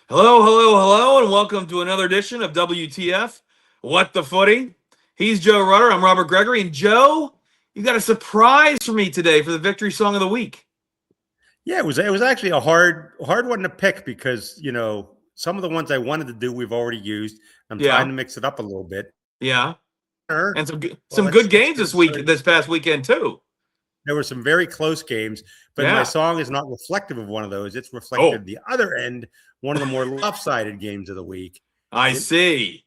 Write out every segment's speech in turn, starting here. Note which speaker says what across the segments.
Speaker 1: Hello, hello, hello, and welcome to another edition of WTF, What the Footy. He's Joe Rutter, I'm Robert Gregory, and Joe, you got a surprise for me today for the Victory Song of the Week.
Speaker 2: Yeah, it was actually a hard one to pick because some of the ones I wanted to do we've already used. I'm trying
Speaker 1: Yeah,
Speaker 2: to mix it up a little bit.
Speaker 1: yeah,
Speaker 2: Well,
Speaker 1: and some
Speaker 2: let's
Speaker 1: good
Speaker 2: let's
Speaker 1: games
Speaker 2: get it
Speaker 1: this week,
Speaker 2: started.
Speaker 1: this past weekend too.
Speaker 2: There were some very close games, but my
Speaker 1: Yeah.
Speaker 2: song is not reflective of one of those. It's
Speaker 1: Oh,
Speaker 2: reflected the other end, one of the more lopsided games of the week.
Speaker 1: I
Speaker 2: It,
Speaker 1: see.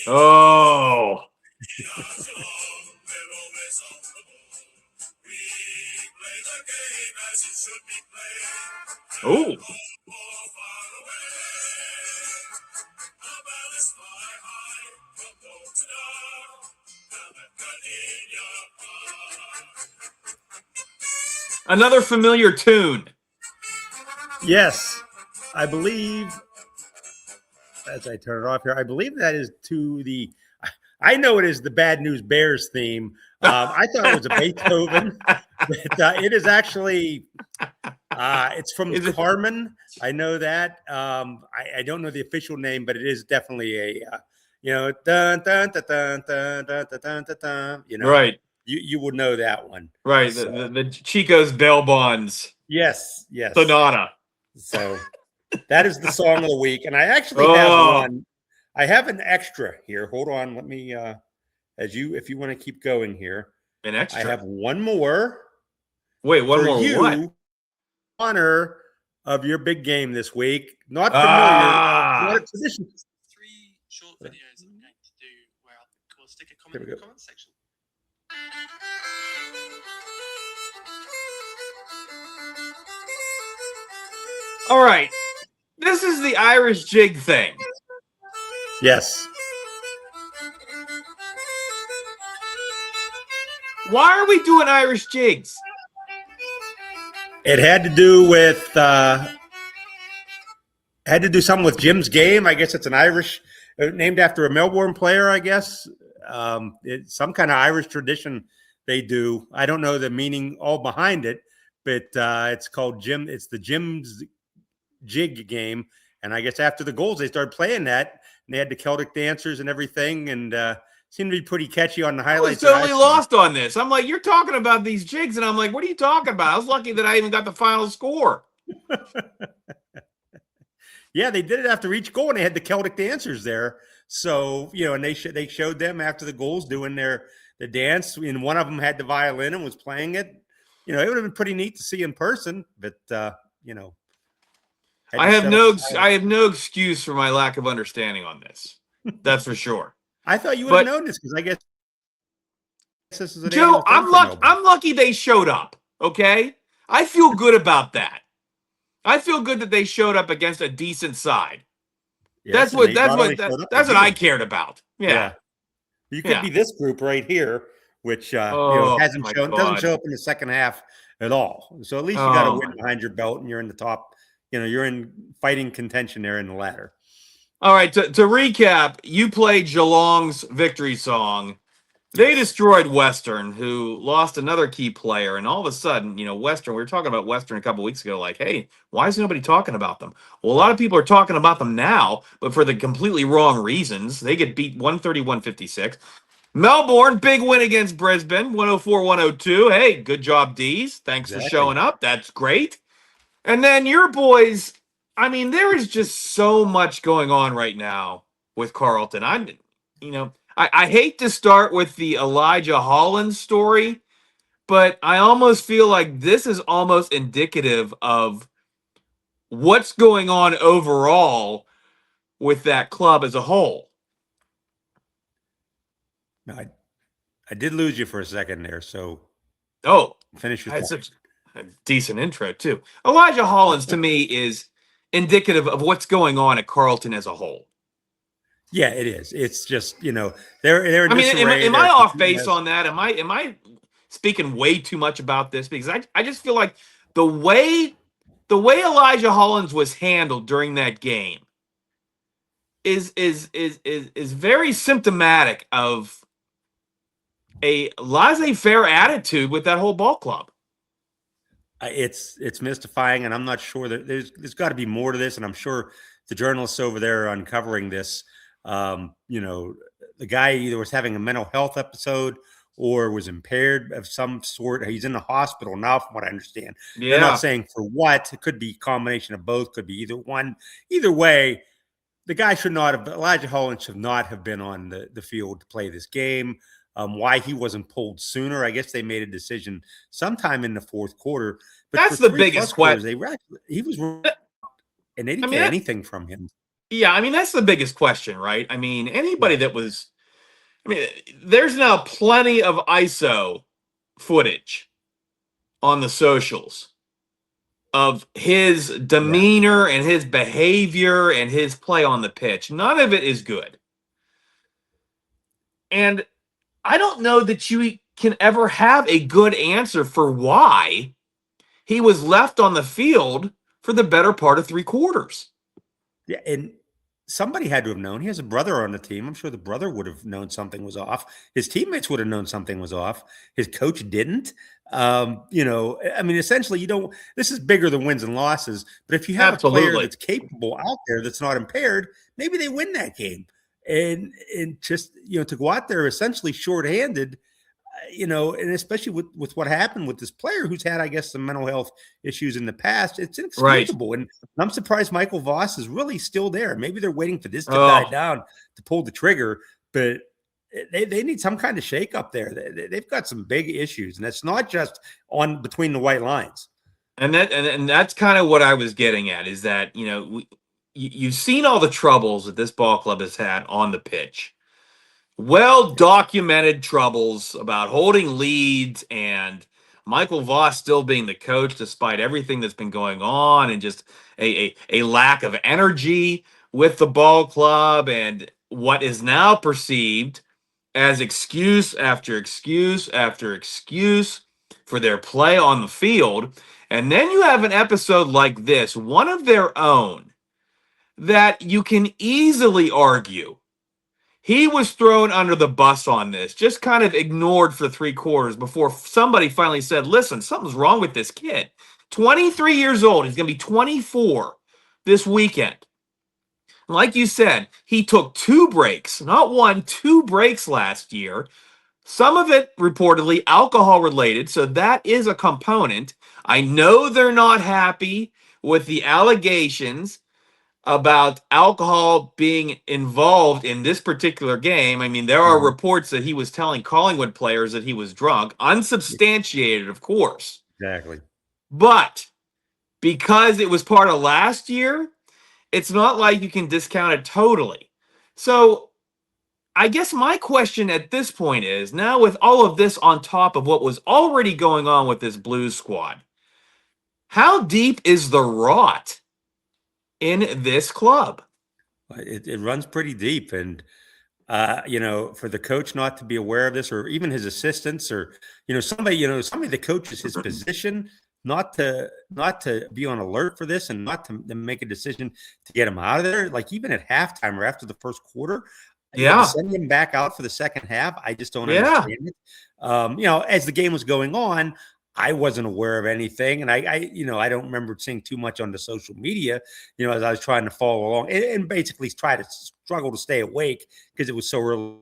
Speaker 1: Oh, oh, another familiar tune.
Speaker 2: yes, I believe. As I turn it off here, I believe that is to the. I know it is the Bad News Bears theme. I thought it was a Beethoven, but it is actually. It's from
Speaker 1: Is it?
Speaker 2: Carmen. I know that. I don't know the official name, but it is definitely a. Dun dun dun dun dun dun dun dun dun. Dun,
Speaker 1: Right,
Speaker 2: you will know that one.
Speaker 1: right.
Speaker 2: So
Speaker 1: The Chico's Bail Bonds
Speaker 2: yes.
Speaker 1: Sonata.
Speaker 2: So that is the song of the week, and I actually have
Speaker 1: Oh,
Speaker 2: one. I have an extra here. Hold on, let me. If you want to keep going here,
Speaker 1: an
Speaker 2: I
Speaker 1: extra.
Speaker 2: have one more
Speaker 1: Wait, one
Speaker 2: for
Speaker 1: more what?
Speaker 2: you. Honor of your big game this week. Not familiar, not a
Speaker 1: Ah,
Speaker 2: tradition.
Speaker 3: Three short videos I'm going to do where I'll stick a
Speaker 2: There
Speaker 3: comment
Speaker 2: we
Speaker 3: in the
Speaker 2: go.
Speaker 3: comments section.
Speaker 1: all right. This is the Irish jig thing.
Speaker 2: Yes,
Speaker 1: Why are we doing Irish jigs?
Speaker 2: it had to do with had to do something with Jim's game. I guess it's an Irish named after a Melbourne player. I guess it's some kind of Irish tradition they do. I don't know the meaning all behind it, but it's called Jim. It's the Jim's jig game, and I guess after the goals they started playing that, and they had the Celtic dancers and everything, and seemed to be pretty catchy on the
Speaker 1: I was
Speaker 2: highlights that I
Speaker 1: totally
Speaker 2: saw.
Speaker 1: lost on this. I'm like, you're talking about these jigs, and I'm like, what are you talking about? I was lucky that I even got the final score.
Speaker 2: Yeah, they did it after each goal, and they had the Celtic dancers there. So and they showed them after the goals doing the dance, and one of them had the violin and was playing it. It would have been pretty neat to see in person, but had to settle for
Speaker 1: I
Speaker 2: silence.
Speaker 1: have no excuse for my lack of understanding on this. That's for sure.
Speaker 2: I thought you would have
Speaker 1: But
Speaker 2: known this because I guess this is an
Speaker 1: Joe,
Speaker 2: annual thing for Melbourne.
Speaker 1: I'm lucky they showed up. Okay, I feel good about that. I feel good that they showed up against a decent side.
Speaker 2: Yes, and they not only showed up, they
Speaker 1: That's what
Speaker 2: beat
Speaker 1: I
Speaker 2: them.
Speaker 1: cared about. Yeah,
Speaker 2: Yeah, you could
Speaker 1: yeah.
Speaker 2: be this group right here, which
Speaker 1: Oh
Speaker 2: hasn't
Speaker 1: my
Speaker 2: shown doesn't
Speaker 1: God.
Speaker 2: show up in the second half at all. So at least you got a
Speaker 1: Oh
Speaker 2: win
Speaker 1: my.
Speaker 2: behind your belt, and you're in the top. You're in fighting contention there in the ladder.
Speaker 1: All right. To recap, you played Geelong's victory song. They
Speaker 2: Yes.
Speaker 1: destroyed Western, who lost another key player, and all of a sudden, Western. We were talking about Western a couple weeks ago. Like, hey, why is nobody talking about them? Well, a lot of people are talking about them now, but for the completely wrong reasons. They get beat 131-56. Melbourne, big win against Brisbane, 104-102. Hey, good job, D's. Thanks for
Speaker 2: Exactly.
Speaker 1: showing up. That's great. And then your boys, I mean, there is just so much going on right now with Carlton. I hate to start with the Elijah Holland story, but I almost feel like this is almost indicative of what's going on overall with that club as a whole.
Speaker 2: No, I did lose you for a second there. So
Speaker 1: Oh,
Speaker 2: finish your
Speaker 1: that's
Speaker 2: thought.
Speaker 1: such a decent intro, too. Elijah Hollins, to me, is indicative of what's going on at Carlton as a whole.
Speaker 2: Yeah, it is. It's just they're in
Speaker 1: I mean,
Speaker 2: disarray.
Speaker 1: am I
Speaker 2: They're
Speaker 1: off
Speaker 2: competing
Speaker 1: base on that? Am I speaking way too much about this? Because I just feel like the way Elijah Hollins was handled during that game is very symptomatic of a laissez-faire attitude with that whole ball club.
Speaker 2: It's mystifying, and I'm not sure that there's got to be more to this, and I'm sure the journalists over there are uncovering this. You know, the guy either was having a mental health episode or was impaired of some sort. He's in the hospital now, from what I understand. They're
Speaker 1: Yeah.
Speaker 2: not saying for what. It could be a combination of both. Could be either one. Either way, the guy should not have. Elijah Holland should not have been on the field to play this game. Why he wasn't pulled sooner? I guess they made a decision sometime in the fourth quarter. But
Speaker 1: That's
Speaker 2: for
Speaker 1: the
Speaker 2: 3+
Speaker 1: biggest
Speaker 2: quarters,
Speaker 1: question.
Speaker 2: he was, and they didn't
Speaker 1: I mean,
Speaker 2: get anything from him.
Speaker 1: yeah, I mean, that's the biggest question, right? I mean, anybody
Speaker 2: Yeah.
Speaker 1: that was, I mean, there's now plenty of ISO footage on the socials of his demeanor and his behavior and his play on the pitch. None of it is good. And I don't know that you can ever have a good answer for why he was left on the field for the better part of 3 quarters.
Speaker 2: Yeah, and somebody had to have known. He has a brother on the team. I'm sure the brother would have known something was off. His teammates would have known something was off. His coach didn't. You know, I mean, essentially, you don't. This is bigger than wins and losses. But if you have a player that's capable out there that's not impaired, maybe they win that game. And just, you know, to go out there essentially shorthanded, you know, and especially with what happened with this player who's had, I guess, some mental health issues in the past, it's inexcusable. Right. And I'm surprised Michael Voss is really still there. Maybe they're waiting for this to die down to pull the trigger, but they need some kind of shake up there. They've got some big issues, and it's not just on between the white lines.
Speaker 1: And that's kind of what I was getting at, is that, you know, you've seen all the troubles that this ball club has had on the pitch. Well-documented troubles about holding leads and Michael Voss still being the coach despite everything that's been going on, and just a lack of energy with the ball club, and what is now perceived as excuse after excuse after excuse for their play on the field. And then you have an episode like this, one of their own, that you can easily argue he was thrown under the bus on this, just kind of ignored for 3 quarters before somebody finally said, listen, something's wrong with this kid. 23 years old. He's going to be 24 this weekend. Like you said, he took 2 breaks, not 1, 2 breaks last year. Some of it reportedly alcohol related, so that is a component. I know they're not happy with the allegations about alcohol being involved in this particular game. I mean, there are reports that he was telling Collingwood players that he was drunk, unsubstantiated, of course.
Speaker 2: Exactly.
Speaker 1: But because it was part of last year, it's not like you can discount it totally. So I guess my question at this point is, now with all of this on top of what was already going on with this Blues squad, how deep is the rot in this club?
Speaker 2: It runs pretty deep, and you know, for the coach not to be aware of this, or even his assistants, or somebody that coaches his position, not to be on alert for this, and not to make a decision to get him out of there, like even at halftime or after the first quarter. Send him back out for the second half. I just don't understand it. As the game was going on, I wasn't aware of anything, and I don't remember seeing too much on the social media, as I was trying to follow along and basically try to struggle to stay awake because it was so early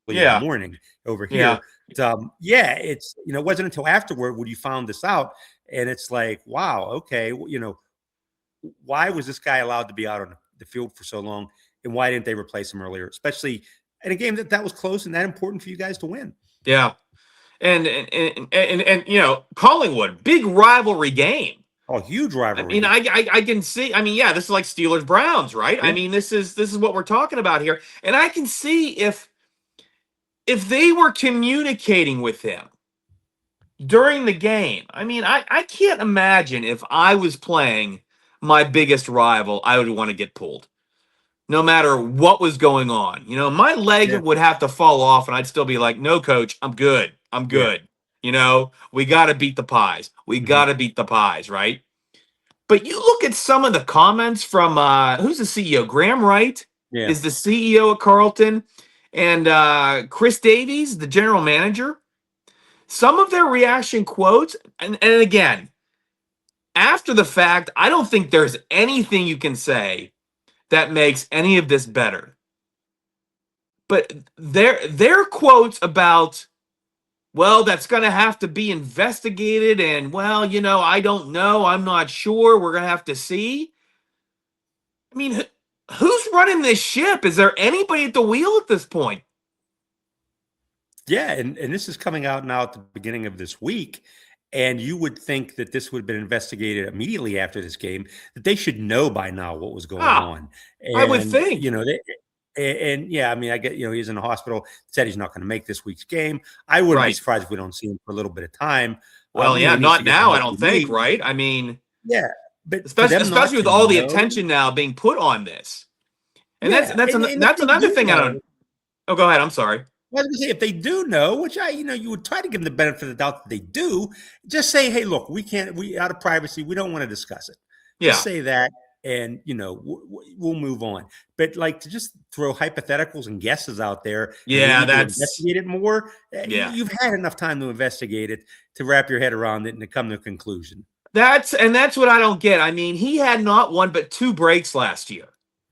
Speaker 2: in the morning over here. It's it wasn't until afterward when you found this out, and it's like, wow, okay, why was this guy allowed to be out on the field for so long, and why didn't they replace him earlier, especially in a game that was close and that important for you guys to win?
Speaker 1: Yeah. And Collingwood, big rivalry game.
Speaker 2: Oh, huge rivalry.
Speaker 1: I mean, I can see. I mean, this is like Steelers Browns, right? Yeah. I mean, this is what we're talking about here, and I can see if they were communicating with him during the game. I mean, I can't imagine if I was playing my biggest rival, I would want to get pulled, no matter what was going on. My leg would have to fall off, and I'd still be like, "No, coach, I'm good. I'm good." Yeah. We got to beat the Pies. We got to beat the Pies, right? But you look at some of the comments from who's the CEO? Graham Wright is the CEO at Carlton, and Chris Davies, the general manager, some of their reaction quotes, and again, after the fact, I don't think there's anything you can say that makes any of this better. But their quotes about, well, that's going to have to be investigated, and well, I don't know, I'm not sure, we're going to have to see. I mean, who's running this ship? Is there anybody at the wheel at this point?
Speaker 2: Yeah, and this is coming out now at the beginning of this week, and you would think that this would have been investigated immediately after this game, that they should know by now what was going on.
Speaker 1: I would
Speaker 2: And,
Speaker 1: think.
Speaker 2: Yeah, I mean, I get, he's in the hospital, said he's not going to make this week's game. I wouldn't be
Speaker 1: Right.
Speaker 2: surprised if we don't see him for a little bit of time.
Speaker 1: Well,
Speaker 2: He needs
Speaker 1: not
Speaker 2: to get
Speaker 1: now,
Speaker 2: the
Speaker 1: I don't
Speaker 2: healthy
Speaker 1: think,
Speaker 2: lead.
Speaker 1: right? I mean,
Speaker 2: Yeah, but for them not
Speaker 1: especially with
Speaker 2: to
Speaker 1: all the
Speaker 2: know-
Speaker 1: attention now being put on this. And
Speaker 2: Yeah,
Speaker 1: that's
Speaker 2: and if
Speaker 1: that's
Speaker 2: they
Speaker 1: another
Speaker 2: do
Speaker 1: thing I
Speaker 2: know-
Speaker 1: don't. Oh, go ahead. I'm sorry.
Speaker 2: Well, I was gonna say, if they do know, which you would try to give them the benefit of the doubt that they do, just say, hey, look, we out of privacy, we don't want to discuss it.
Speaker 1: Yeah.
Speaker 2: Just say that, and we'll move on. But like to just throw hypotheticals and guesses out there,
Speaker 1: Yeah,
Speaker 2: and
Speaker 1: that's
Speaker 2: investigate it more.
Speaker 1: Yeah.
Speaker 2: You've had enough time to investigate it, to wrap your head around it, and to come to a conclusion.
Speaker 1: That's what I don't get. I mean, he had not one but 2 breaks last year.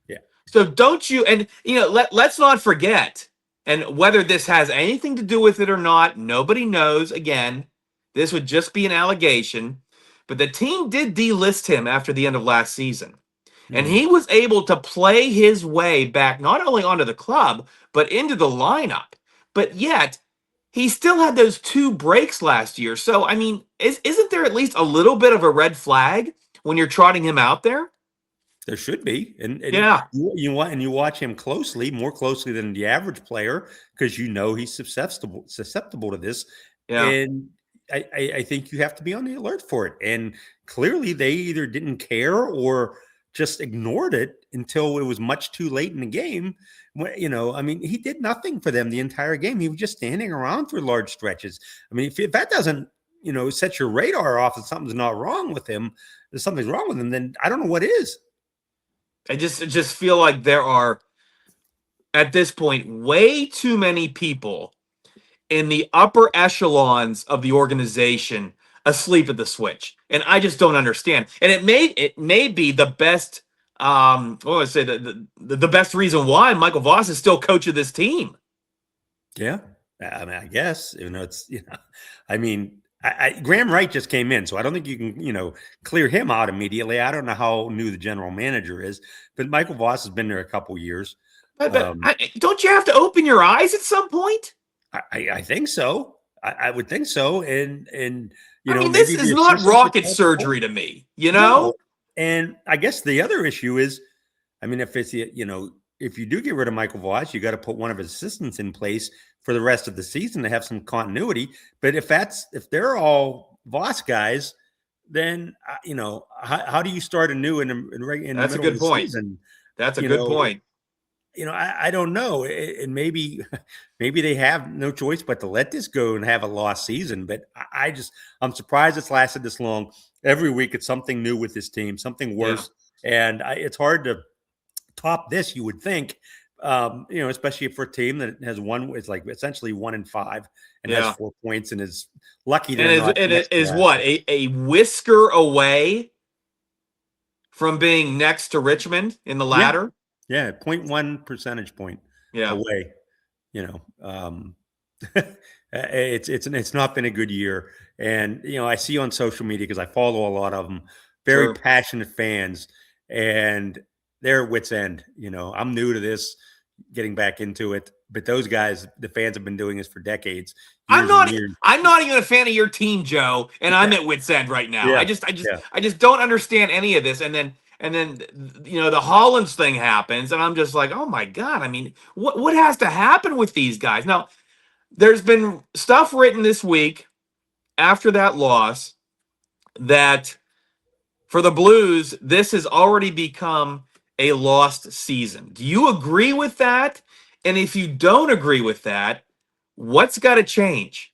Speaker 2: Yeah.
Speaker 1: So don't you, and let's not forget, and whether this has anything to do with it or not, nobody knows. Again, this would just be an allegation, but the team did delist him after the end of last season. And he was able to play his way back not only onto the club, but into the lineup. But yet, he still had those 2 breaks last year. So, I mean, isn't there at least a little bit of a red flag when you're trotting him out there?
Speaker 2: There should be, and
Speaker 1: Yeah.
Speaker 2: you watch him closely, more closely than the average player, because he's susceptible to this.
Speaker 1: Yeah.
Speaker 2: And I think you have to be on the alert for it. And clearly, they either didn't care or just ignored it until it was much too late in the game. I mean, he did nothing for them the entire game. He was just standing around for large stretches. I mean, if that doesn't set your radar off and something's not wrong with him, there's something's wrong with him, then I don't know what is.
Speaker 1: I just feel like there are, at this point, way too many people in the upper echelons of the organization asleep at the switch, and I just don't understand. And it may be the best. What would I say, the best reason why Michael Voss is still coach of this team.
Speaker 2: Yeah, I mean, I guess it's I mean. Graham Wright just came in, so I don't think you can, clear him out immediately. I don't know how new the general manager is, but Michael Voss has been there a couple years.
Speaker 1: But don't you have to open your eyes at some point?
Speaker 2: I think so. I would think so. And
Speaker 1: I mean, this is not rocket surgery to me,
Speaker 2: No. And I guess the other issue is, I mean, if it's if you do get rid of Michael Voss, you got to put one of his assistants in place for the rest of the season to have some continuity. But if they're all Voss guys, then how do you start anew in the
Speaker 1: That's a
Speaker 2: middle
Speaker 1: good
Speaker 2: of the
Speaker 1: point.
Speaker 2: season?
Speaker 1: That's a good point.
Speaker 2: I don't know, and maybe they have no choice but to let this go and have a lost season. But I'm surprised it's lasted this long. Every week it's something new with this team, something worse, and it's hard to top this, you would think, especially for a team that has it's like essentially 1-5 and has 4 points and is lucky.
Speaker 1: It is what, a whisker away from being next to Richmond in the ladder.
Speaker 2: Yeah, 0.1 percentage point away. It's not been a good year, and I see on social media, because I follow a lot of them, very passionate fans, and they're at wit's end. I'm new to this, getting back into it, but those guys, the fans, have been doing this for decades.
Speaker 1: I'm not even a fan of your team, Joe, and I'm at wit's end right now.
Speaker 2: Yeah.
Speaker 1: I just don't understand any of this. And then the Hollins thing happens, and I'm just like, oh my God. I mean, what has to happen with these guys? Now, there's been stuff written this week after that loss that for the Blues, this has already become a lost season. Do you agree with that? And if you don't agree with that, what's got to change?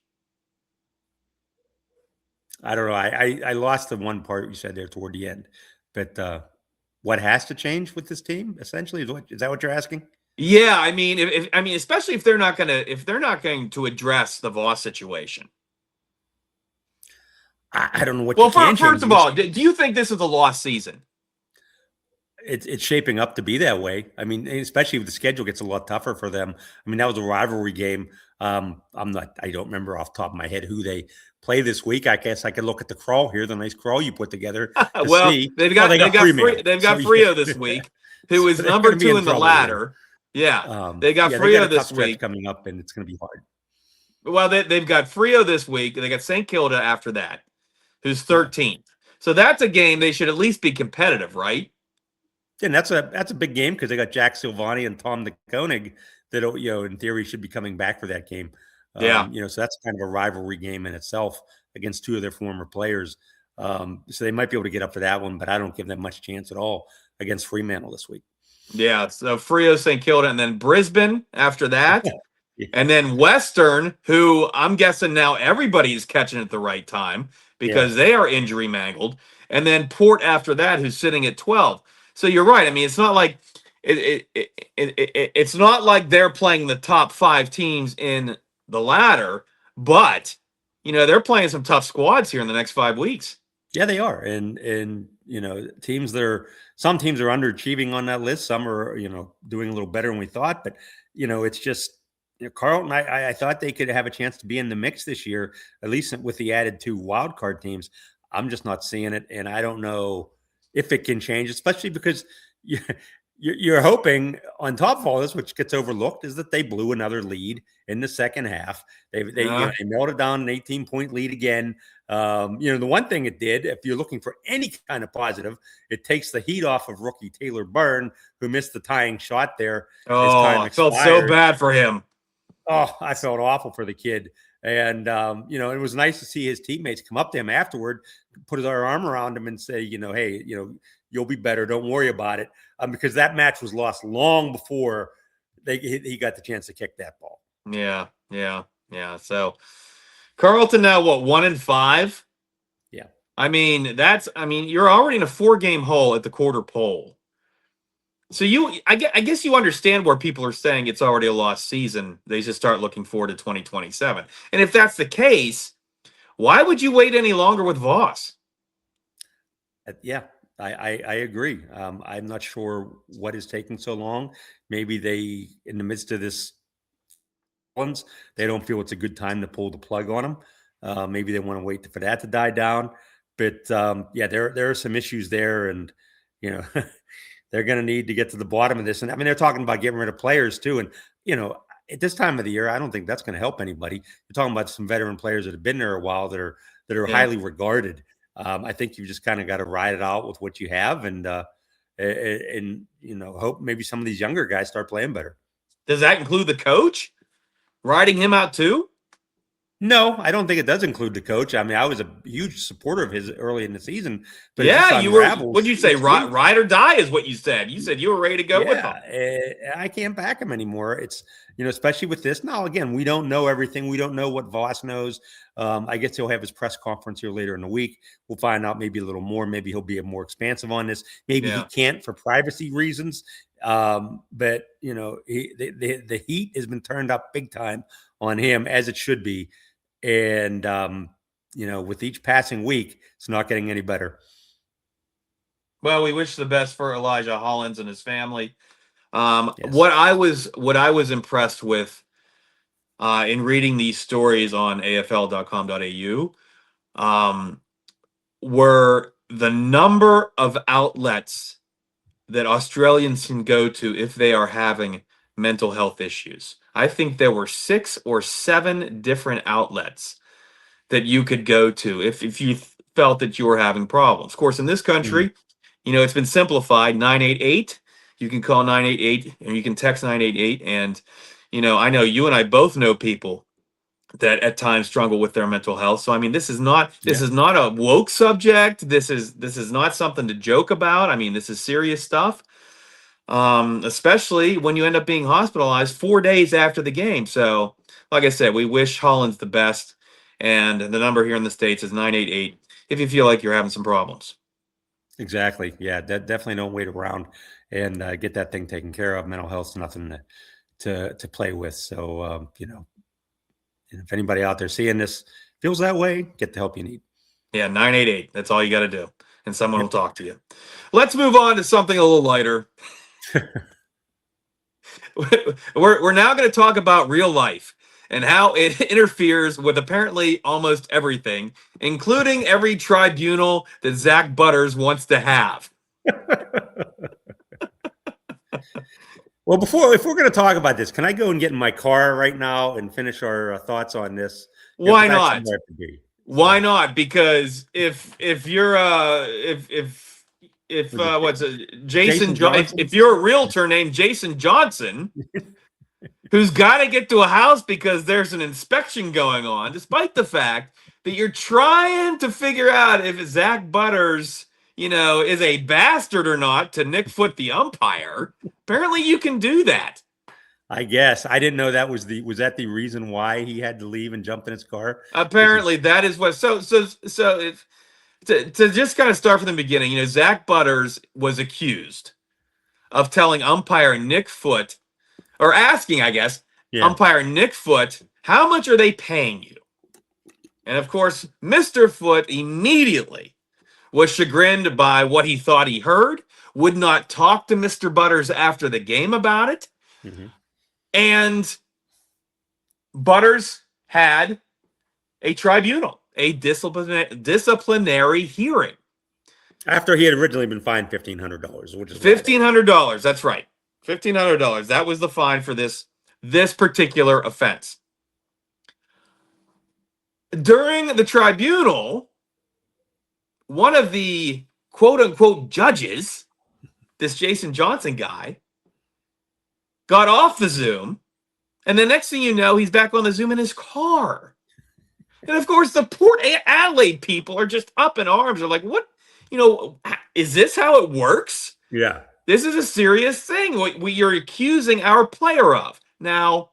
Speaker 2: I don't know. I lost the one part you said there toward the end, but what has to change with this team essentially is that what you're asking?
Speaker 1: Yeah, I mean, especially if they're not going to address the Voss situation.
Speaker 2: I don't know what
Speaker 1: Well,
Speaker 2: you can change.
Speaker 1: first of all, do you think this is a lost season?
Speaker 2: It's shaping up to be that way. I mean, especially if the schedule gets a lot tougher for them. I mean, that was a rivalry game. I don't remember off the top of my head who they play this week. I guess I could look at the crawl here, the nice crawl you put together to
Speaker 1: Well,
Speaker 2: see.
Speaker 1: they've
Speaker 2: Well,
Speaker 1: got
Speaker 2: they got Fremantle.
Speaker 1: they've
Speaker 2: So
Speaker 1: got
Speaker 2: yeah.
Speaker 1: Frio this week, who
Speaker 2: So
Speaker 1: is
Speaker 2: they're
Speaker 1: number
Speaker 2: going to be
Speaker 1: 2
Speaker 2: in
Speaker 1: in the
Speaker 2: trouble here.
Speaker 1: ladder. Yeah, they got
Speaker 2: they
Speaker 1: Frio
Speaker 2: got a tough
Speaker 1: this
Speaker 2: stretch
Speaker 1: week.
Speaker 2: coming up, and it's going to be hard.
Speaker 1: Well, they've got Frio this week. They got St. Kilda after that, who's 13th. So that's a game they should at least be competitive, right?
Speaker 2: And that's a big game because they got Jack Silvani and Tom the Koenig that in theory should be coming back for that game.
Speaker 1: Yeah.
Speaker 2: So that's kind of a rivalry game in itself against 2 of their former players. So they might be able to get up for that one, but I don't give them much chance at all against Fremantle this week.
Speaker 1: Yeah, so Frio, St. Kilda, and then Brisbane after that.
Speaker 2: Yeah.
Speaker 1: And then Western, who I'm guessing now everybody's catching at the right time because they are injury mangled. And then Port after that, who's sitting at 12. So you're right. I mean, it's not like it's not like they're playing the top 5 teams in the ladder, but they're playing some tough squads here in the next 5 weeks.
Speaker 2: Yeah, they are. And some teams are underachieving on that list. Some are, doing a little better than we thought, but it's just Carlton, I thought they could have a chance to be in the mix this year, at least with the added 2 wild card teams. I'm just not seeing it, and I don't know if it can change, especially because you're hoping on top of all this, which gets overlooked, is that they blew another lead in the second half. They melted down an 18-point lead again. The one thing it did, if you're looking for any kind of positive, it takes the heat off of rookie Taylor Byrne, who missed the tying shot there.
Speaker 1: Oh, I felt so bad for him.
Speaker 2: Oh, I felt awful for the kid. And, it was nice to see his teammates come up to him afterward, put their arm around him and say, hey, you'll be better. Don't worry about it. Because that match was lost long before he got the chance to kick that ball.
Speaker 1: Yeah. So Carlton now, 1-5?
Speaker 2: Yeah.
Speaker 1: I mean, you're already in a 4-game hole at the quarter pole. So I guess you understand where people are saying it's already a lost season. They should start looking forward to 2027. And if that's the case, why would you wait any longer with Voss?
Speaker 2: Yeah, I agree. I'm not sure what is taking so long. Maybe they, in the midst of this, they don't feel it's a good time to pull the plug on them. Maybe they want to wait for that to die down. But there are some issues there, and they're going to need to get to the bottom of this. And I mean, they're talking about getting rid of players too. And, at this time of the year, I don't think that's going to help anybody. You're talking about some veteran players that have been there a while that are highly regarded. I think you just kind of got to ride it out with what you have and hope maybe some of these younger guys start playing better.
Speaker 1: Does that include the coach? Riding him out too?
Speaker 2: No, I don't think it does include the coach. I mean, I was a huge supporter of his early in the season. But
Speaker 1: you were. What'd you say? Ride or die is what you said. You said you were ready to go with him.
Speaker 2: I can't back him anymore. It's especially with this. Now, again, we don't know everything. We don't know what Voss knows. I guess he'll have his press conference here later in the week. We'll find out maybe a little more. Maybe he'll be more expansive on this. Maybe he can't for privacy reasons. But the heat has been turned up big time on him, as it should be. And, with each passing week, it's not getting any better.
Speaker 1: Well, we wish the best for Elijah Hollins and his family. Yes. What I was impressed with in reading these stories on afl.com.au were the number of outlets that Australians can go to if they are having mental health issues. I think there were 6 or 7 different outlets that you could go to if you felt that you were having problems. Of course, in this country, it's been simplified. 988. You can call 988 and you can text 988. And, I know you and I both know people that at times struggle with their mental health. So, I mean, this is not a woke subject. This is not something to joke about. I mean, this is serious stuff. Especially when you end up being hospitalized 4 days after the game. So, like I said, we wish Hollins the best. And the number here in the States is 988 if you feel like you're having some problems.
Speaker 2: Exactly. Yeah, definitely don't wait around. and get that thing taken care of. Mental health's nothing to play with. So, if anybody out there seeing this feels that way, get the help you need.
Speaker 1: Yeah, 988. That's all you got to do. And someone will talk to you. Let's move on to something a little lighter. We're now going to talk about real life and how it interferes with apparently almost everything, including every tribunal that Zak Butters wants to have.
Speaker 2: Well, if we're going to talk about this, can I go and get in my car right now and finish our thoughts on this?
Speaker 1: Why not? Why not? Because if you're Jason Johnson, if you're a realtor named Jason Johnson, who's got to get to a house because there's an inspection going on, despite the fact that you're trying to figure out if Zak Butters, is a bastard or not to Nick Foot, the umpire. Apparently, you can do that.
Speaker 2: I guess I didn't know that was that the reason why he had to leave and jump in his car.
Speaker 1: Apparently, that is what. So if to just kind of start from the beginning, Zak Butters was accused of telling umpire Nick Foot, or asking, I guess, umpire Nick Foot, how much are they paying you? And of course, Mr. Foot immediately was chagrined by what he thought he heard, would not talk to Mr. Butters after the game about it. Mm-hmm. And Butters had a tribunal, a disciplinary hearing.
Speaker 2: After he had originally been fined $1,500, which is
Speaker 1: $1,500. That's right. $1,500. That was the fine for this particular offense. During the tribunal, one of the quote-unquote judges, this Jason Johnson guy, got off the Zoom, and the next thing you know, he's back on the Zoom in his car. And of course, the Port Adelaide people are just up in arms. They're like, what? Is this how it works?
Speaker 2: Yeah.
Speaker 1: This is a serious thing what you're accusing our player of. Now,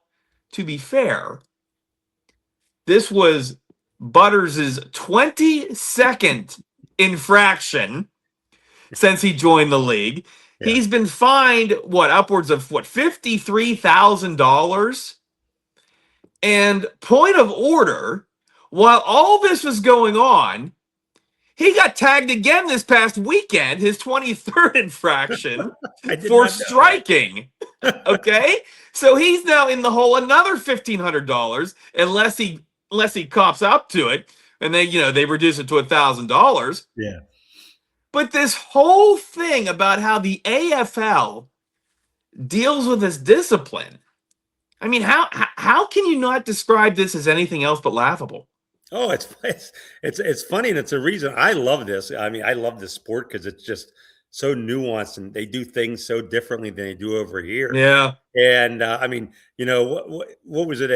Speaker 1: to be fair, this was Butters' 22nd infraction since he joined the league. Yeah. He's been fined, upwards of $53,000? And point of order, while all this was going on, he got tagged again this past weekend, his 23rd infraction for striking. Okay? So he's now in the hole another $1,500 unless he cops up to it, and they reduce it to $1,000.
Speaker 2: Yeah.
Speaker 1: But this whole thing about how the AFL deals with this discipline, I mean, how can you not describe this as anything else but laughable?
Speaker 2: Oh, it's funny, and it's a reason I love this. I mean, I love this sport because it's just so nuanced, and they do things so differently than they do over here.
Speaker 1: Yeah.
Speaker 2: And I mean, what was it?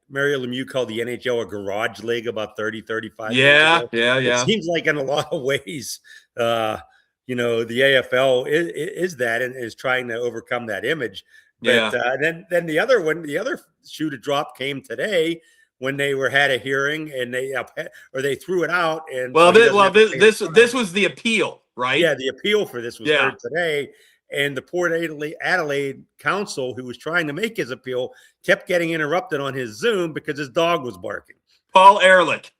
Speaker 2: Mario Lemieux called the NHL a garage league about 35 years ago.
Speaker 1: Yeah.
Speaker 2: It seems like in a lot of ways, the AFL is that and is trying to overcome that image. But then the other shoe to drop came today when they had a hearing and they threw it out. And
Speaker 1: this was the appeal, right?
Speaker 2: Yeah, the appeal for this was heard today. And the Port Adelaide counsel, who was trying to make his appeal, kept getting interrupted on his Zoom because his dog was barking.
Speaker 1: Paul Ehrlich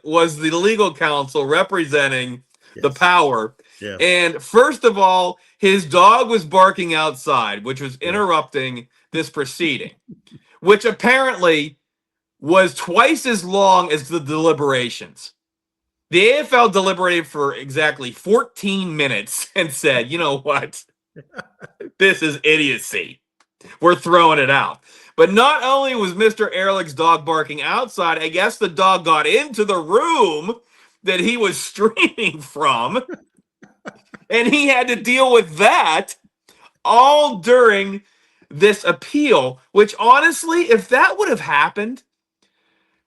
Speaker 1: was the legal counsel representing the power. Yeah. And first of all, his dog was barking outside, which was interrupting this proceeding, which apparently was twice as long as the deliberations. The AFL deliberated for exactly 14 minutes and said, you know what? This is idiocy. We're throwing it out. But not only was Mr. Ehrlich's dog barking outside, I guess the dog got into the room that he was streaming from, and he had to deal with that all during this appeal, which honestly, if that would have happened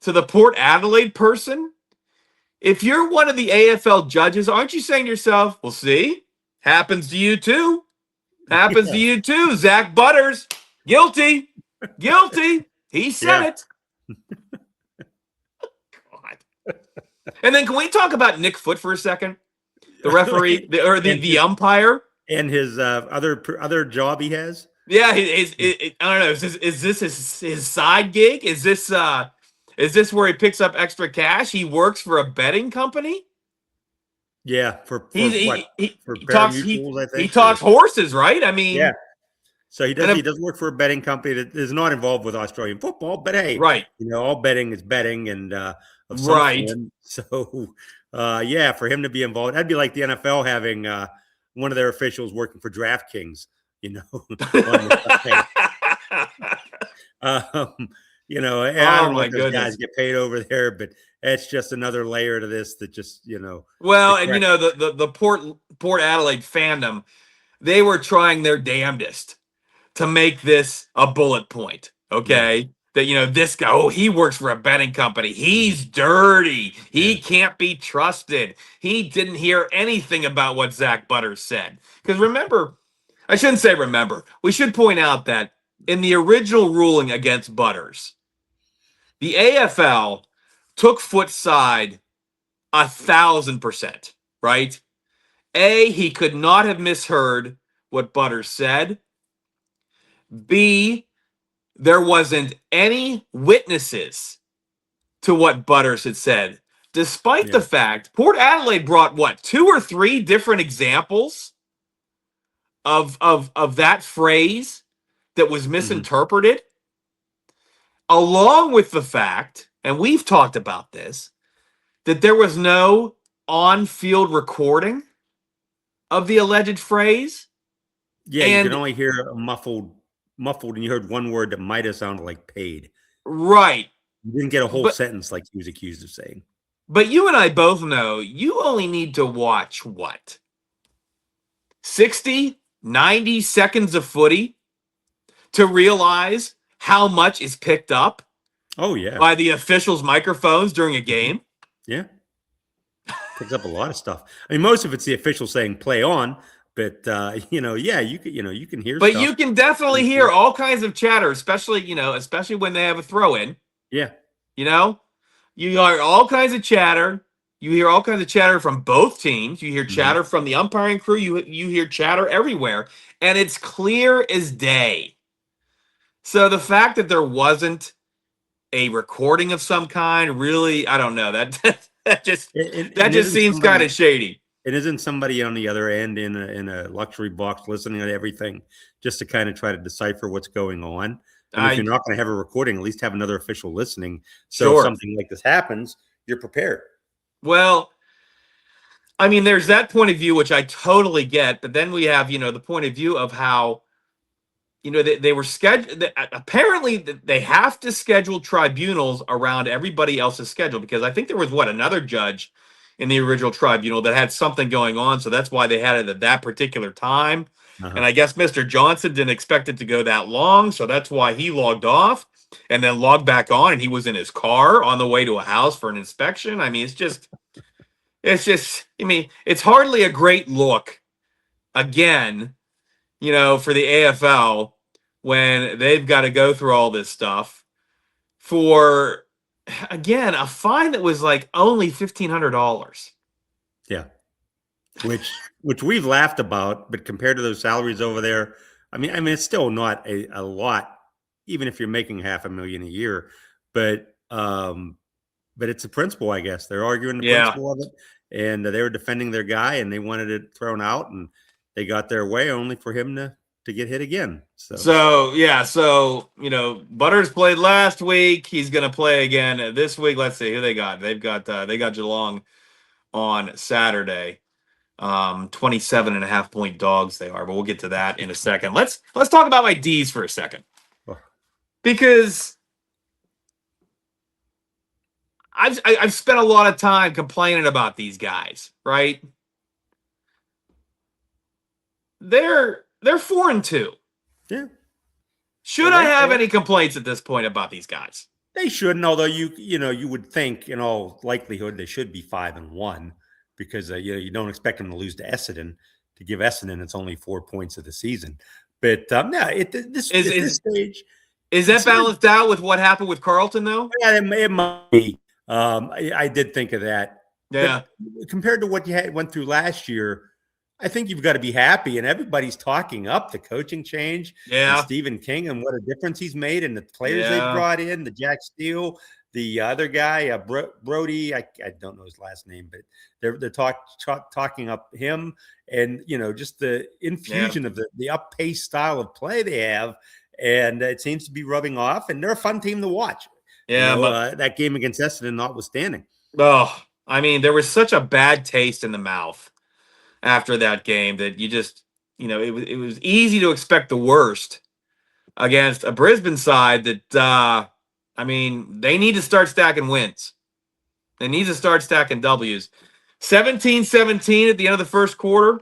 Speaker 1: to the Port Adelaide person, if you're one of the AFL judges, aren't you saying to yourself, well, see, happens to you too. Happens to you too. Zak Butters, guilty. He said it. God. And then can we talk about Nick Foot for a second? The referee, the umpire.
Speaker 2: and his other job he has.
Speaker 1: Yeah, I don't know. Is this his side gig? Is this where he picks up extra cash? He works for a betting company.
Speaker 2: Yeah, for
Speaker 1: He's
Speaker 2: what? For
Speaker 1: he talks
Speaker 2: pari-mutuels, I
Speaker 1: he
Speaker 2: think.
Speaker 1: talks horses, right? I
Speaker 2: Yeah.
Speaker 1: mean,
Speaker 2: So he
Speaker 1: and
Speaker 2: does work for a betting company that is not involved with Australian football, but hey,
Speaker 1: right,
Speaker 2: all betting is betting and of some
Speaker 1: right.
Speaker 2: form. So yeah, for him to be involved, that'd be like the NFL having one of their officials working for DraftKings, on the side. Um, and I
Speaker 1: Oh
Speaker 2: don't know
Speaker 1: my
Speaker 2: what those guys
Speaker 1: goodness.
Speaker 2: get paid over there, but it's just another layer to this that just,
Speaker 1: Well,
Speaker 2: the
Speaker 1: and
Speaker 2: correct.
Speaker 1: the Port Adelaide fandom, they were trying their damnedest to make this a bullet point.
Speaker 2: Yeah.
Speaker 1: Okay. That, this guy, oh, he works for a betting company. He's dirty.
Speaker 2: Yeah.
Speaker 1: He can't be trusted. He didn't hear anything about what Zak Butters said. Because remember, I shouldn't say remember. We should point out that in the original ruling against Butters, the AFL took Foot's side 1,000%, right? He could not have misheard what Butters said. B, there wasn't any witnesses to what Butters had said, despite
Speaker 2: Yeah.
Speaker 1: the fact Port Adelaide brought what, 2 or 3 different examples of that phrase that was
Speaker 2: Mhm.
Speaker 1: misinterpreted, along with the fact, and we've talked about this, that there was no on-field recording of the alleged phrase.
Speaker 2: Yeah, you can
Speaker 1: And
Speaker 2: only hear a muffled, and you heard one word that might have sounded like paid.
Speaker 1: right,
Speaker 2: You didn't get a whole
Speaker 1: but
Speaker 2: sentence like he was accused of saying.
Speaker 1: you and I both know you only need to watch what, 60, 90 seconds of footy to realize how much is picked up
Speaker 2: Oh yeah.
Speaker 1: by the officials' microphones during a
Speaker 2: Mhm.
Speaker 1: game.
Speaker 2: Yeah. Picks up a lot of stuff. I mean, most of it's the official saying play on, but yeah, you can hear
Speaker 1: But
Speaker 2: stuff.
Speaker 1: you can definitely hear all kinds of chatter, especially when they have a throw in.
Speaker 2: Yeah.
Speaker 1: You know, you hear all kinds of chatter. You hear all kinds of chatter from both teams. You hear
Speaker 2: Mhm.
Speaker 1: chatter from the umpiring crew. You hear chatter everywhere, and it's clear as day. So the fact that there wasn't a recording of some kind, really, I don't know. That just
Speaker 2: And isn't
Speaker 1: seems kind
Speaker 2: somebody
Speaker 1: of shady.
Speaker 2: it isn't somebody on the other end in a luxury box listening to everything just to kind of try to decipher what's going on. I mean, if
Speaker 1: I
Speaker 2: you're not going to have a recording, at least have another official listening. So if
Speaker 1: Sure.
Speaker 2: something like this happens, you're prepared.
Speaker 1: Well, I mean, there's that point of view which I totally get, but then we have the point of view of how they were scheduled. Apparently, they have to schedule tribunals around everybody else's schedule because I think there was another judge in the original tribunal that had something going on, so that's why they had it at that particular time.
Speaker 2: Uh-huh.
Speaker 1: And I guess Mr. Johnson didn't expect it to go that long, so that's why he logged off and then logged back on, and he was in his car on the way to a house for an inspection. I mean, I mean, it's hardly a great look again, for the AFL when they've got to go through all this stuff for, again, a fine that was like only $1,500.
Speaker 2: Yeah. Which we've laughed about, but compared to those salaries over there, I mean, it's still not a lot, even if you're making $500,000 a year. But it's a principle, I guess. They're arguing the
Speaker 1: Yeah.
Speaker 2: principle of it, and they were defending their guy, and they wanted it thrown out, and they got their way, only for him to get hit again.
Speaker 1: So Butters played last week. He's going to play again this week. Let's see who they got. They got Geelong on Saturday. 27.5-point dogs they are, but we'll get to that in a second. Let's talk about my D's for a second, because I've spent a lot of time complaining about these guys, right? They're 4-2.
Speaker 2: Yeah.
Speaker 1: Should I have any complaints at this point about these guys?
Speaker 2: They shouldn't, although you would think in all likelihood they should be 5-1 because you don't expect them to lose to Essendon. To give Essendon, it's only 4 points of the season. But no, at this stage,
Speaker 1: is that balanced out with what happened with Carlton though?
Speaker 2: Yeah, it might be. I did think of that.
Speaker 1: Yeah.
Speaker 2: But compared to what you went through last year, I think you've got to be happy, and everybody's talking up the coaching change and
Speaker 1: Yeah.
Speaker 2: Stephen King and what a difference he's made, and the players they've
Speaker 1: Yeah.
Speaker 2: brought in, the Jack Steele, the other guy, Brody. I don't know his last name, but they're talking up him, and just the infusion of the up pace style of play they have, and it seems to be rubbing off, and they're a fun team to watch.
Speaker 1: Yeah, but
Speaker 2: that game against Essendon notwithstanding.
Speaker 1: Oh, I mean, there was such a bad taste in the mouth after that game that you just, it was easy to expect the worst against a Brisbane side that, I mean, they need to start stacking wins. They need to start stacking W's. 17-17 at the end of the first quarter.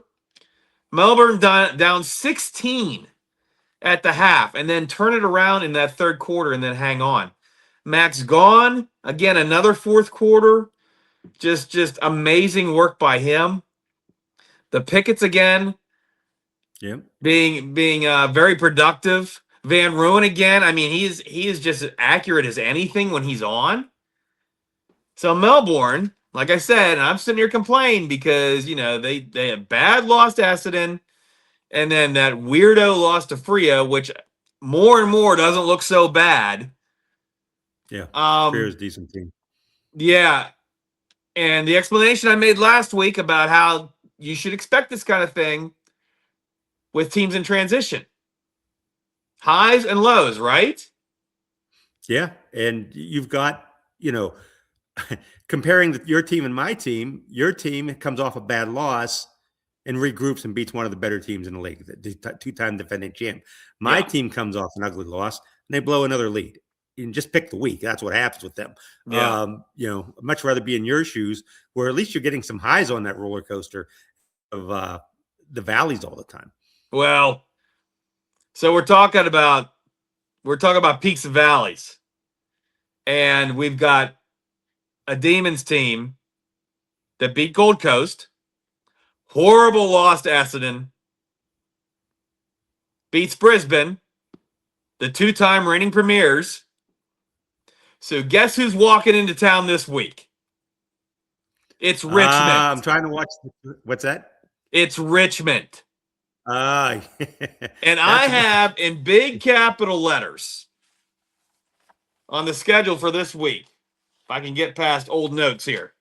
Speaker 1: Melbourne down 16 at the half and then turn it around in that third quarter and then hang on. Max gone. Again, another fourth quarter. Just amazing work by him. The Pickets again.
Speaker 2: Yeah.
Speaker 1: Being very productive. Van Rooyen again. I mean, he is just as accurate as anything when he's on. So Melbourne, like I said, and I'm sitting here complaining because they had bad loss to Essendon, and then that weirdo loss to Freo, which more and more doesn't look so bad.
Speaker 2: Yeah, Freo's a decent team.
Speaker 1: Yeah, and the explanation I made last week about how you should expect this kind of thing with teams in transition. Highs and lows, right?
Speaker 2: Yeah, and you've got, comparing your team and my team, your team comes off a bad loss and regroups and beats one of the better teams in the league, the two-time defending champ. My team comes off an ugly loss and they blow another lead. You can just pick the week. That's what happens with them.
Speaker 1: Yeah.
Speaker 2: I'd much rather be in your shoes where at least you're getting some highs on that roller coaster of the valleys all the time.
Speaker 1: Well, so we're talking about peaks and valleys. And we've got a Demons team that beat Gold Coast. Horrible loss to Essendon. Beats Brisbane, the two-time reigning premiers. So guess who's walking into town this week? It's Richmond.
Speaker 2: I'm trying to watch. What's that?
Speaker 1: It's Richmond.
Speaker 2: And
Speaker 1: I have in big capital letters on the schedule for this week, if I can get past old notes here,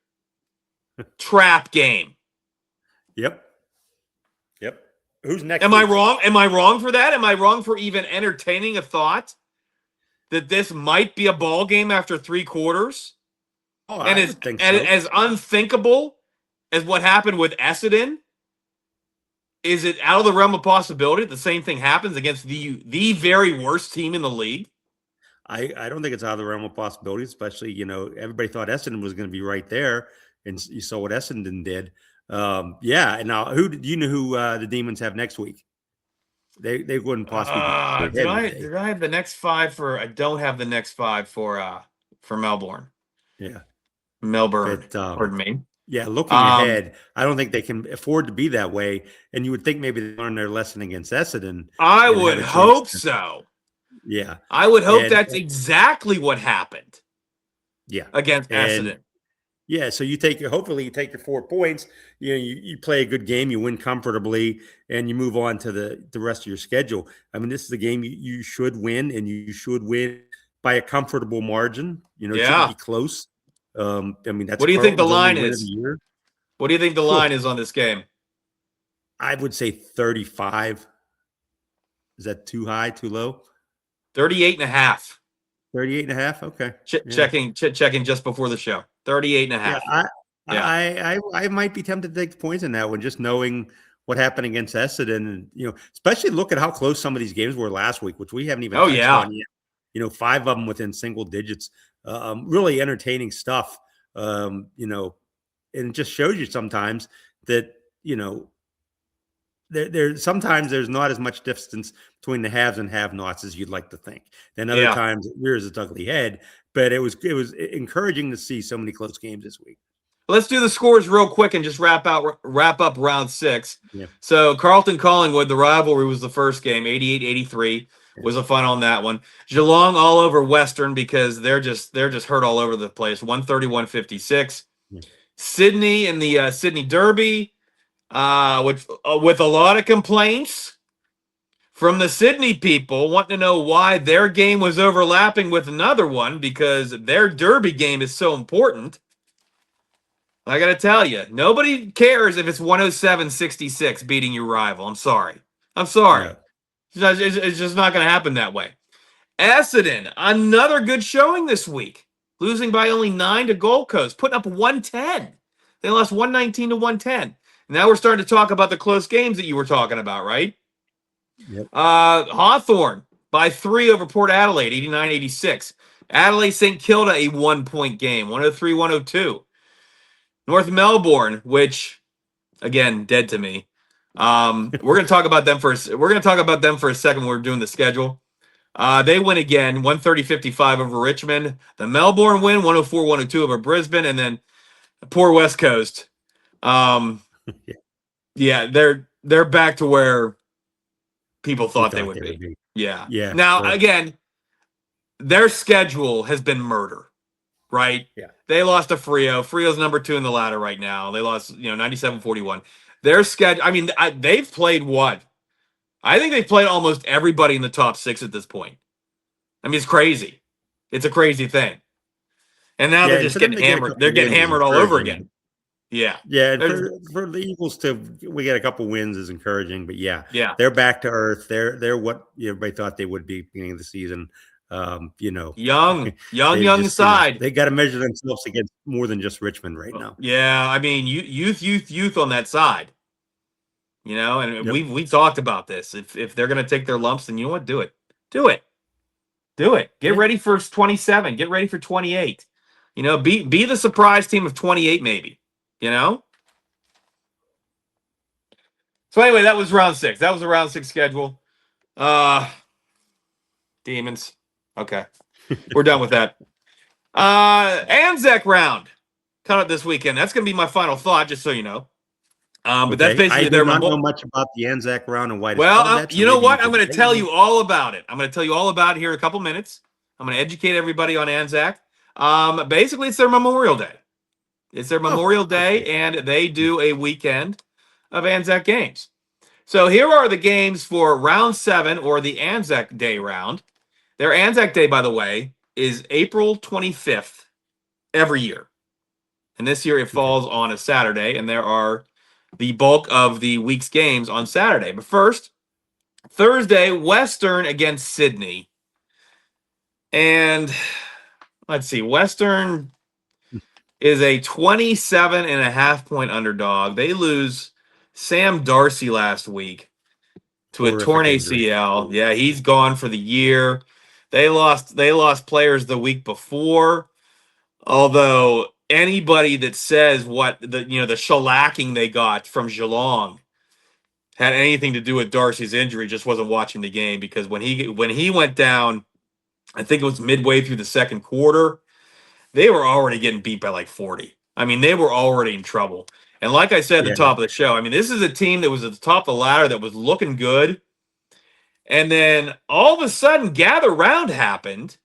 Speaker 1: trap game.
Speaker 2: Yep. Who's next?
Speaker 1: Am I wrong? Am I wrong for that? Am I wrong for even entertaining a thought that this might be a ball game after three quarters?
Speaker 2: Oh,
Speaker 1: and as unthinkable as what happened with Essendon, is it out of the realm of possibility that the same thing happens against the very worst team in the league?
Speaker 2: I don't think it's out of the realm of possibility, especially, everybody thought Essendon was going to be right there, and you saw what Essendon did. Yeah, and now who the Demons have next week? They wouldn't possibly.
Speaker 1: Did I have the next five for? I don't have the next five for Melbourne.
Speaker 2: Yeah,
Speaker 1: Melbourne. Pardon me.
Speaker 2: Yeah, looking ahead, I don't think they can afford to be that way. And you would think maybe they learned their lesson against Essendon.
Speaker 1: I would hope so.
Speaker 2: Yeah,
Speaker 1: I would hope that's exactly what happened.
Speaker 2: Yeah,
Speaker 1: against Essendon.
Speaker 2: Yeah, so hopefully you take your 4 points. You play a good game, you win comfortably, and you move on to the rest of your schedule. I mean, this is a game you should win, and you should win by a comfortable margin. It should be close. I mean, that's
Speaker 1: what do you think the line is? What do you think the line is on this game?
Speaker 2: I would say 35. Is that too high, too low?
Speaker 1: 38.5.
Speaker 2: 38.5. Okay.
Speaker 1: Checking just before the show. 38.5.
Speaker 2: Yeah, I might be tempted to take the points in that one, just knowing what happened against Essendon, and especially look at how close some of these games were last week, which we haven't even touched on yet. 5 of them within single digits. Really entertaining stuff. And it just shows you sometimes that sometimes there's not as much distance between the haves and have-nots as you'd like to think. Then other times it rears its ugly head. But it was encouraging to see so many close games this week.
Speaker 1: Let's do the scores real quick and just wrap up round 6.
Speaker 2: Yeah.
Speaker 1: So Carlton Collingwood, the rivalry was the first game, 88-83 was a fun on that one. Geelong all over Western because they're just hurt all over the place. 131-56. Yeah. Sydney in the Sydney Derby. with a lot of complaints from the Sydney people wanting to know why their game was overlapping with another one because their derby game is so important. I got to tell you, nobody cares if it's 107-66 beating your rival. I'm sorry.
Speaker 2: No.
Speaker 1: It's just not going to happen that way. Essendon, another good showing this week, losing by only 9 to Gold Coast, putting up 110. They lost 119 to 110. Now we're starting to talk about the close games that you were talking about, right?
Speaker 2: Yep.
Speaker 1: Hawthorn by 3 over Port Adelaide, 89-86. Adelaide St. Kilda, a 1-point game, 103-102. North Melbourne, which again, dead to me. We're gonna talk about them for a second when we're doing the schedule. They win again, 130-55 over Richmond. The Melbourne win, 104-102 over Brisbane, and then poor West Coast. Yeah, they're back to where people thought they would be. Yeah.
Speaker 2: Yeah.
Speaker 1: Now, again, their schedule has been murder, right?
Speaker 2: Yeah.
Speaker 1: They lost to Freo. Freo's number 2 in the ladder right now. They lost, 97-41. Their schedule, I mean, they've played what? I think they've played almost everybody in the top 6 at this point. I mean, it's crazy. It's a crazy thing. And now they're just getting hammered. They're getting hammered all over again. Yeah.
Speaker 2: Yeah. For the Eagles we get a couple wins is encouraging, but yeah, they're back to earth. They're what everybody thought they would be beginning of the season.
Speaker 1: Young side.
Speaker 2: They got to measure themselves against more than just Richmond right now.
Speaker 1: Yeah. I mean, youth on that side, and we talked about this. If they're going to take their lumps, then you know what? Do it. Get ready for 27. Get ready for 28. Be the surprise team of 28, maybe. So anyway, that was round 6. That was the round 6 schedule. Demons. Okay. We're done with that. Anzac round coming up this weekend. That's going to be my final thought, just so you know. But that's basically
Speaker 2: I do not know much about the Anzac round and why.
Speaker 1: You know what? I'm going to tell you all about it. I'm going to tell you all about it here in a couple minutes. I'm going to educate everybody on Anzac. Basically, it's their Memorial Day. It's their Memorial Day, and they do a weekend of Anzac games. So here are the games for round 7, or the Anzac Day round. Their Anzac Day, by the way, is April 25th every year. And this year it falls on a Saturday, and there are the bulk of the week's games on Saturday. But first, Thursday, Western against Sydney. And let's see, Western is a 27.5-point underdog. They lose Sam Darcy last week to a torn ACL. Yeah, he's gone for the year. They lost players the week before. Although anybody that says what the shellacking they got from Geelong had anything to do with Darcy's injury just wasn't watching the game, because when he went down, I think it was midway through the second quarter, they were already getting beat by like 40. I mean, they were already in trouble. And like I said at the top of the show, I mean, this is a team that was at the top of the ladder that was looking good. And then all of a sudden, Gather Round happened.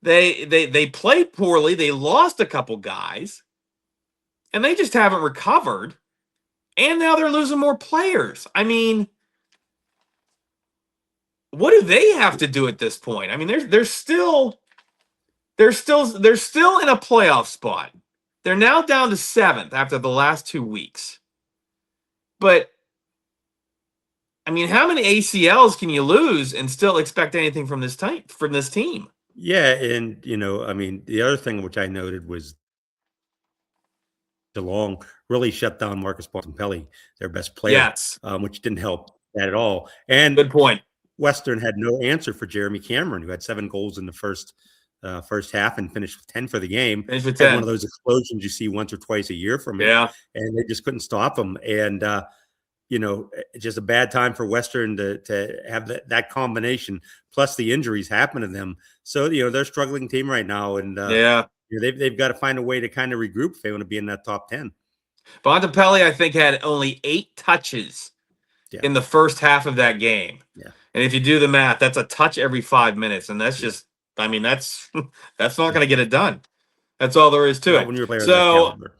Speaker 1: They played poorly. They lost a couple guys. And they just haven't recovered. And now they're losing more players. I mean, what do they have to do at this point? I mean, they're still in a playoff spot. They're now down to 7th after the last 2 weeks. But I mean, how many ACLs can you lose and still expect anything from this team?
Speaker 2: Yeah, and I mean, the other thing which I noted was Geelong really shut down Marcus Bontempelli, their best player,
Speaker 1: yes,
Speaker 2: which didn't help that at all. And
Speaker 1: good point.
Speaker 2: Western had no answer for Jeremy Cameron, who had 7 goals in the first half and finished with 10 for the game.
Speaker 1: Finished with 10.
Speaker 2: One of those explosions you see once or twice a year from him.
Speaker 1: Yeah,
Speaker 2: and they just couldn't stop him. And it's just a bad time for Western to have that combination, plus the injuries happen to them. So they're a struggling team right now, and they've got to find a way to kind of regroup if they want to be in that top 10.
Speaker 1: Bontempelli, I think, had only 8 touches in the first half of that game.
Speaker 2: Yeah.
Speaker 1: And if you do the math, that's a touch every 5 minutes. And that's just, I mean, that's not going to get it done. That's all there is to it.
Speaker 2: When you're a player of that caliber.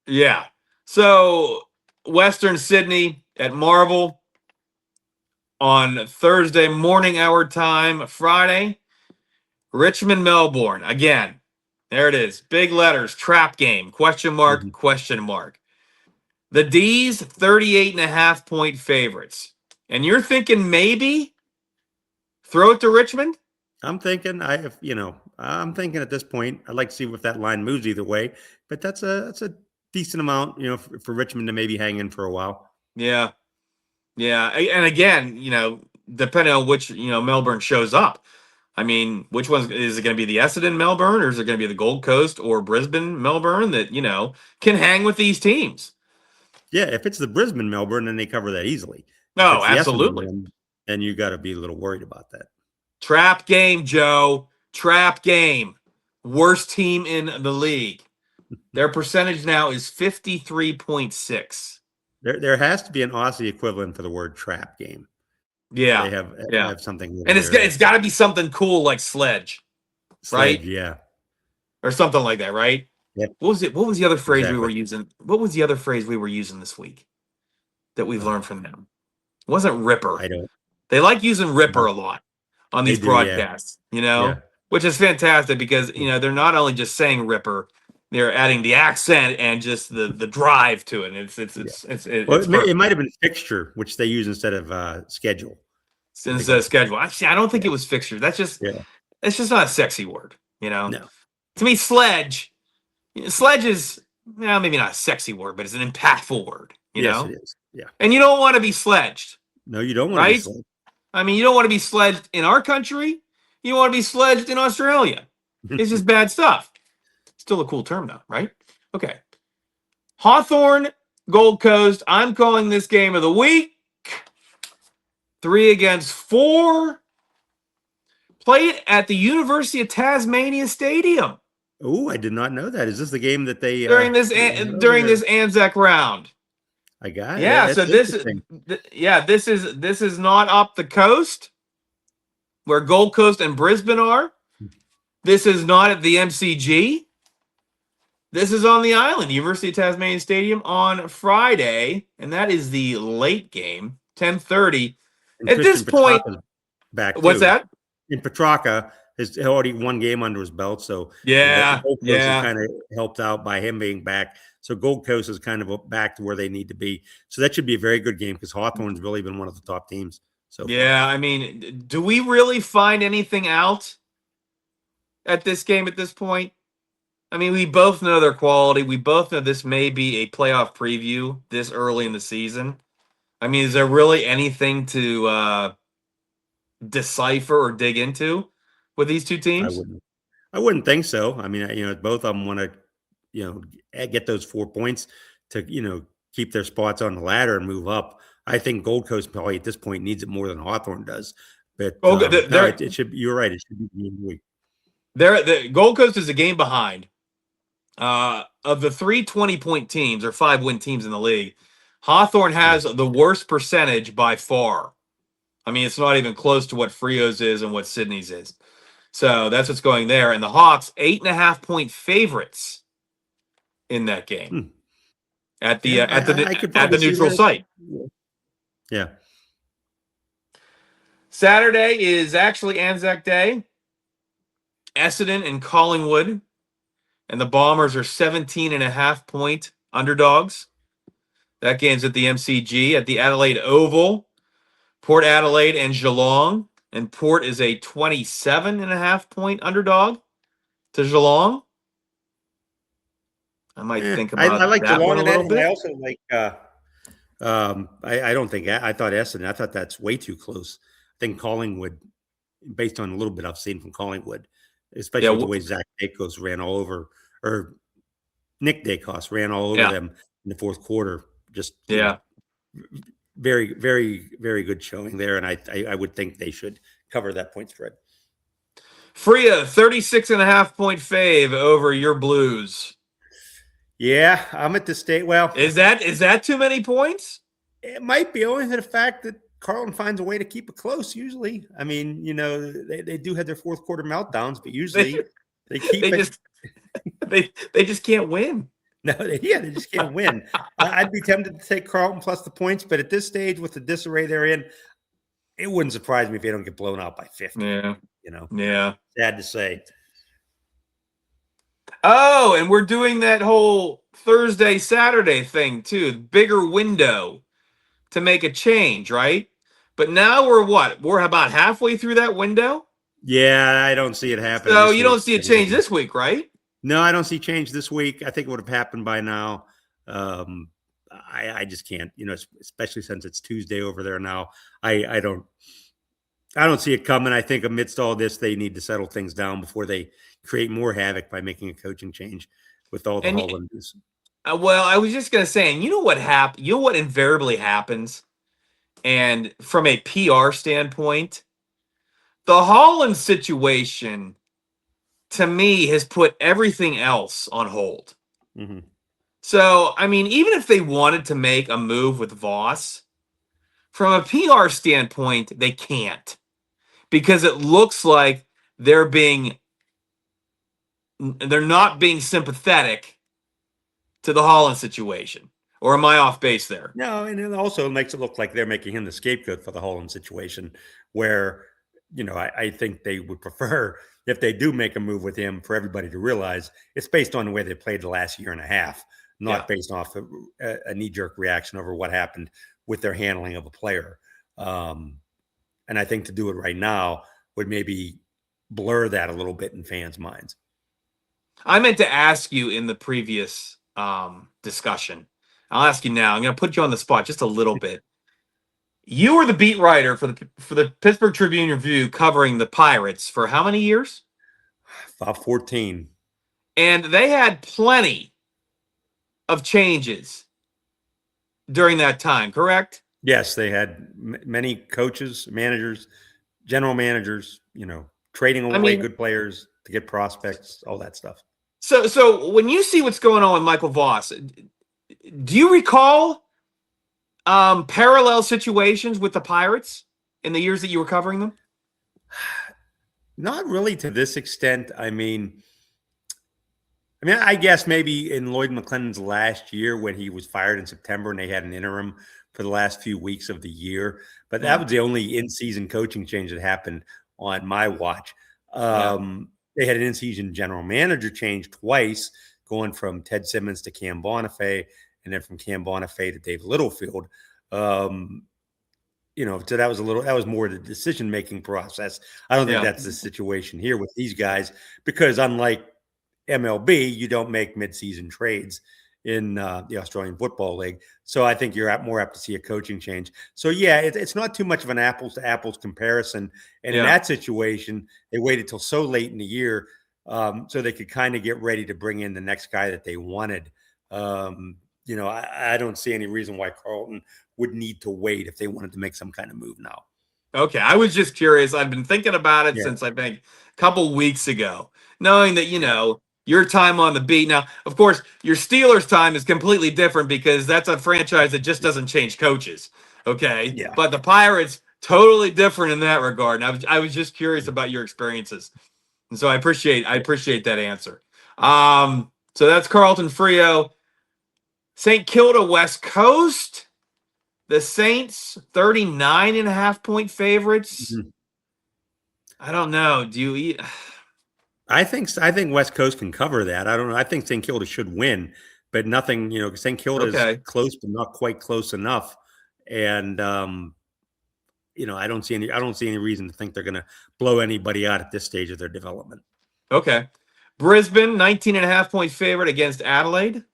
Speaker 1: Yeah. So Western Sydney at Marvel on Thursday morning our time. Friday, Richmond, Melbourne. Again, there it is. Big letters, trap game, question mark, question mark. The D's 38.5-point favorites. And you're thinking maybe throw it to Richmond?
Speaker 2: I'm thinking I'm thinking at this point, I'd like to see if that line moves either way, but that's a decent amount, for Richmond to maybe hang in for a while.
Speaker 1: Yeah. Yeah. And again, depending on which, Melbourne shows up. I mean, which one is it going to be, the Essendon Melbourne, or is it going to be the Gold Coast or Brisbane Melbourne that, can hang with these teams?
Speaker 2: Yeah, if it's the Brisbane Melbourne, then they cover that easily.
Speaker 1: No, absolutely.
Speaker 2: And you got to be a little worried about that.
Speaker 1: Trap game, Joe. Trap game. Worst team in the league. Their percentage now is 53.6.
Speaker 2: There has to be an Aussie equivalent for the word trap game.
Speaker 1: Yeah.
Speaker 2: They have something.
Speaker 1: And it's got to be something cool like sledge, right?
Speaker 2: Yeah.
Speaker 1: Or something like that, right?
Speaker 2: Yep.
Speaker 1: What was the other phrase
Speaker 2: Exactly.
Speaker 1: we were using? What was the other phrase we were using this week that we've learned from them? It wasn't Ripper.
Speaker 2: I don't.
Speaker 1: They like using Ripper a lot on these broadcasts, which is fantastic because, they're not only just saying Ripper, they're adding the accent and just the drive to it.
Speaker 2: It might have been fixture, which they use instead of schedule.
Speaker 1: Instead of schedule. Actually, I don't think it was fixture. That's just, it's just not a sexy word,
Speaker 2: No.
Speaker 1: To me, sledge is, maybe not a sexy word, but it's an impactful word,
Speaker 2: Yes, it is. Yeah.
Speaker 1: And you don't want to be sledged.
Speaker 2: No, you don't want to be sledged.
Speaker 1: I mean, you don't want to be sledged in our country. You don't want to be sledged in Australia. It's just bad stuff. Still a cool term, though, right? Okay. Hawthorn, Gold Coast. I'm calling this game of the week. 3 against 4. Played at the University of Tasmania Stadium.
Speaker 2: Oh, I did not know that. Is this the game that they
Speaker 1: during this Anzac round?
Speaker 2: I got it.
Speaker 1: Yeah, so this is not up the coast where Gold Coast and Brisbane are. This is not at the MCG. This is on the island, University of Tasmania Stadium on Friday, and that is the late game, 10:30. At this point, what's that?
Speaker 2: In Petrarca has already one game under his belt, so
Speaker 1: Gold
Speaker 2: Coast is kind of helped out by him being back. So Gold Coast is kind of back to where they need to be. So that should be a very good game because Hawthorn's really been one of the top teams. So
Speaker 1: I mean, do we really find anything out at this game at this point? I mean, we both know their quality. We both know this may be a playoff preview this early in the season. I mean, is there really anything to decipher or dig into with these two teams?
Speaker 2: I wouldn't think so. I mean, both of them want to, get those 4 points to, keep their spots on the ladder and move up. I think Gold Coast probably at this point needs it more than Hawthorn does. But it should. You're right. It should be the week.
Speaker 1: The Gold Coast is a game behind. Of the 3 20-point teams or 5-win teams in the league, Hawthorn has the worst percentage by far. I mean, it's not even close to what Frio's is and what Sydney's is. So that's what's going there. And the Hawks, 8.5-point favorites in that game at the neutral site.
Speaker 2: Yeah.
Speaker 1: Saturday is actually Anzac Day. Essendon and Collingwood, and the Bombers are 17.5-point underdogs. That game's at the MCG at the Adelaide Oval. Port Adelaide and Geelong, and Port is a 27.5-point underdog to Geelong. I might think about
Speaker 2: I like
Speaker 1: that
Speaker 2: Geelong
Speaker 1: one a little bit.
Speaker 2: I also like. I don't think I thought Essendon. I thought that's way too close. I think Collingwood, based on a little bit I've seen from Collingwood, especially the way Zach Dacos ran all over, or Nick Dacos ran all over them in the fourth quarter. Just very, very, very good showing there, and I would think they should cover that point spread.
Speaker 1: Freo, 36.5-point fave over your Blues.
Speaker 2: Yeah, I'm at the state. Well,
Speaker 1: is that too many points?
Speaker 2: It might be, only the fact that Carlton finds a way to keep it close. Usually, I mean, they do have their fourth quarter meltdowns, but usually they keep
Speaker 1: they just can't win.
Speaker 2: No, they just can't win. I'd be tempted to take Carlton plus the points, but at this stage, with the disarray they're in, it wouldn't surprise me if they don't get blown out by 50.
Speaker 1: Yeah.
Speaker 2: You know,
Speaker 1: Yeah.
Speaker 2: sad to say.
Speaker 1: Oh, and we're doing that whole Thursday, Saturday thing too. Bigger window to make a change, right? But now we're what? We're about halfway through that window.
Speaker 2: Yeah, I don't see it happening.
Speaker 1: So
Speaker 2: this
Speaker 1: you
Speaker 2: week.
Speaker 1: don't see a change this week, right?
Speaker 2: No, I don't see change this week. I think it would have happened by now. I just can't, especially since it's Tuesday over there now. I don't see it coming. I think amidst all this, they need to settle things down before they create more havoc by making a coaching change with all the
Speaker 1: And
Speaker 2: Holland news.
Speaker 1: well, I was just gonna say, and you know what happened? You know what invariably happens? And from a PR standpoint, the Holland situation to me has put everything else on hold.
Speaker 2: Mm-hmm.
Speaker 1: So, I mean, even if they wanted to make a move with Voss, from a PR standpoint, they can't because it looks like they're not being sympathetic to the Holland situation. Or am I off base there?
Speaker 2: No, and it also makes it look like they're making him the scapegoat for the Holland situation, where, I think they would prefer, if they do make a move with him, for everybody to realize it's based on the way they played the last year and a half, not based off a knee-jerk reaction over what happened with their handling of a player. And I think to do it right now would maybe blur that a little bit in fans' minds.
Speaker 1: I meant to ask you in the previous discussion. I'll ask you now. I'm going to put you on the spot just a little bit. You were the beat writer for the Pittsburgh Tribune Review covering the Pirates for how many years?
Speaker 2: About 14.
Speaker 1: And they had plenty of changes during that time, correct?
Speaker 2: Yes, they had many coaches, managers, general managers, trading away good players to get prospects, all that stuff.
Speaker 1: So when you see what's going on with Michael Voss, do you recall parallel situations with the Pirates in the years that you were covering them?
Speaker 2: Not really to this extent. I mean, I guess maybe in Lloyd McClennan's last year when he was fired in September and they had an interim for the last few weeks of the year. But that was the only in-season coaching change that happened on my watch. They had an in-season general manager change twice, going from Ted Simmons to Cam Bonifay, and then from Cam Bonifay to Dave Littlefield. So that was more the decision-making process. I don't think that's the situation here with these guys, because unlike MLB, you don't make mid-season trades in the Australian Football League. So I think you're more apt to see a coaching change. So it's not too much of an apples to apples comparison. And in that situation, they waited till so late in the year so they could kind of get ready to bring in the next guy that they wanted. I don't see any reason why Carlton would need to wait if they wanted to make some kind of move now.
Speaker 1: Okay, I was just curious. I've been thinking about it since I think a couple weeks ago, knowing that, your time on the beat. Now, of course, your Steelers time is completely different because that's a franchise that just doesn't change coaches. Okay.
Speaker 2: Yeah.
Speaker 1: But the Pirates, totally different in that regard. And I was just curious about your experiences. And so I appreciate that answer. So that's Carlton Frio. St. Kilda West Coast. The Saints, 39.5-point favorites.
Speaker 2: Mm-hmm.
Speaker 1: I don't know. Do you eat?
Speaker 2: I think West Coast can cover that. I don't know. I think St. Kilda should win, but nothing, St. Kilda is close, but not quite close enough. And, I don't see any reason to think they're going to blow anybody out at this stage of their development.
Speaker 1: Okay. Brisbane, 19.5-point favorite against Adelaide.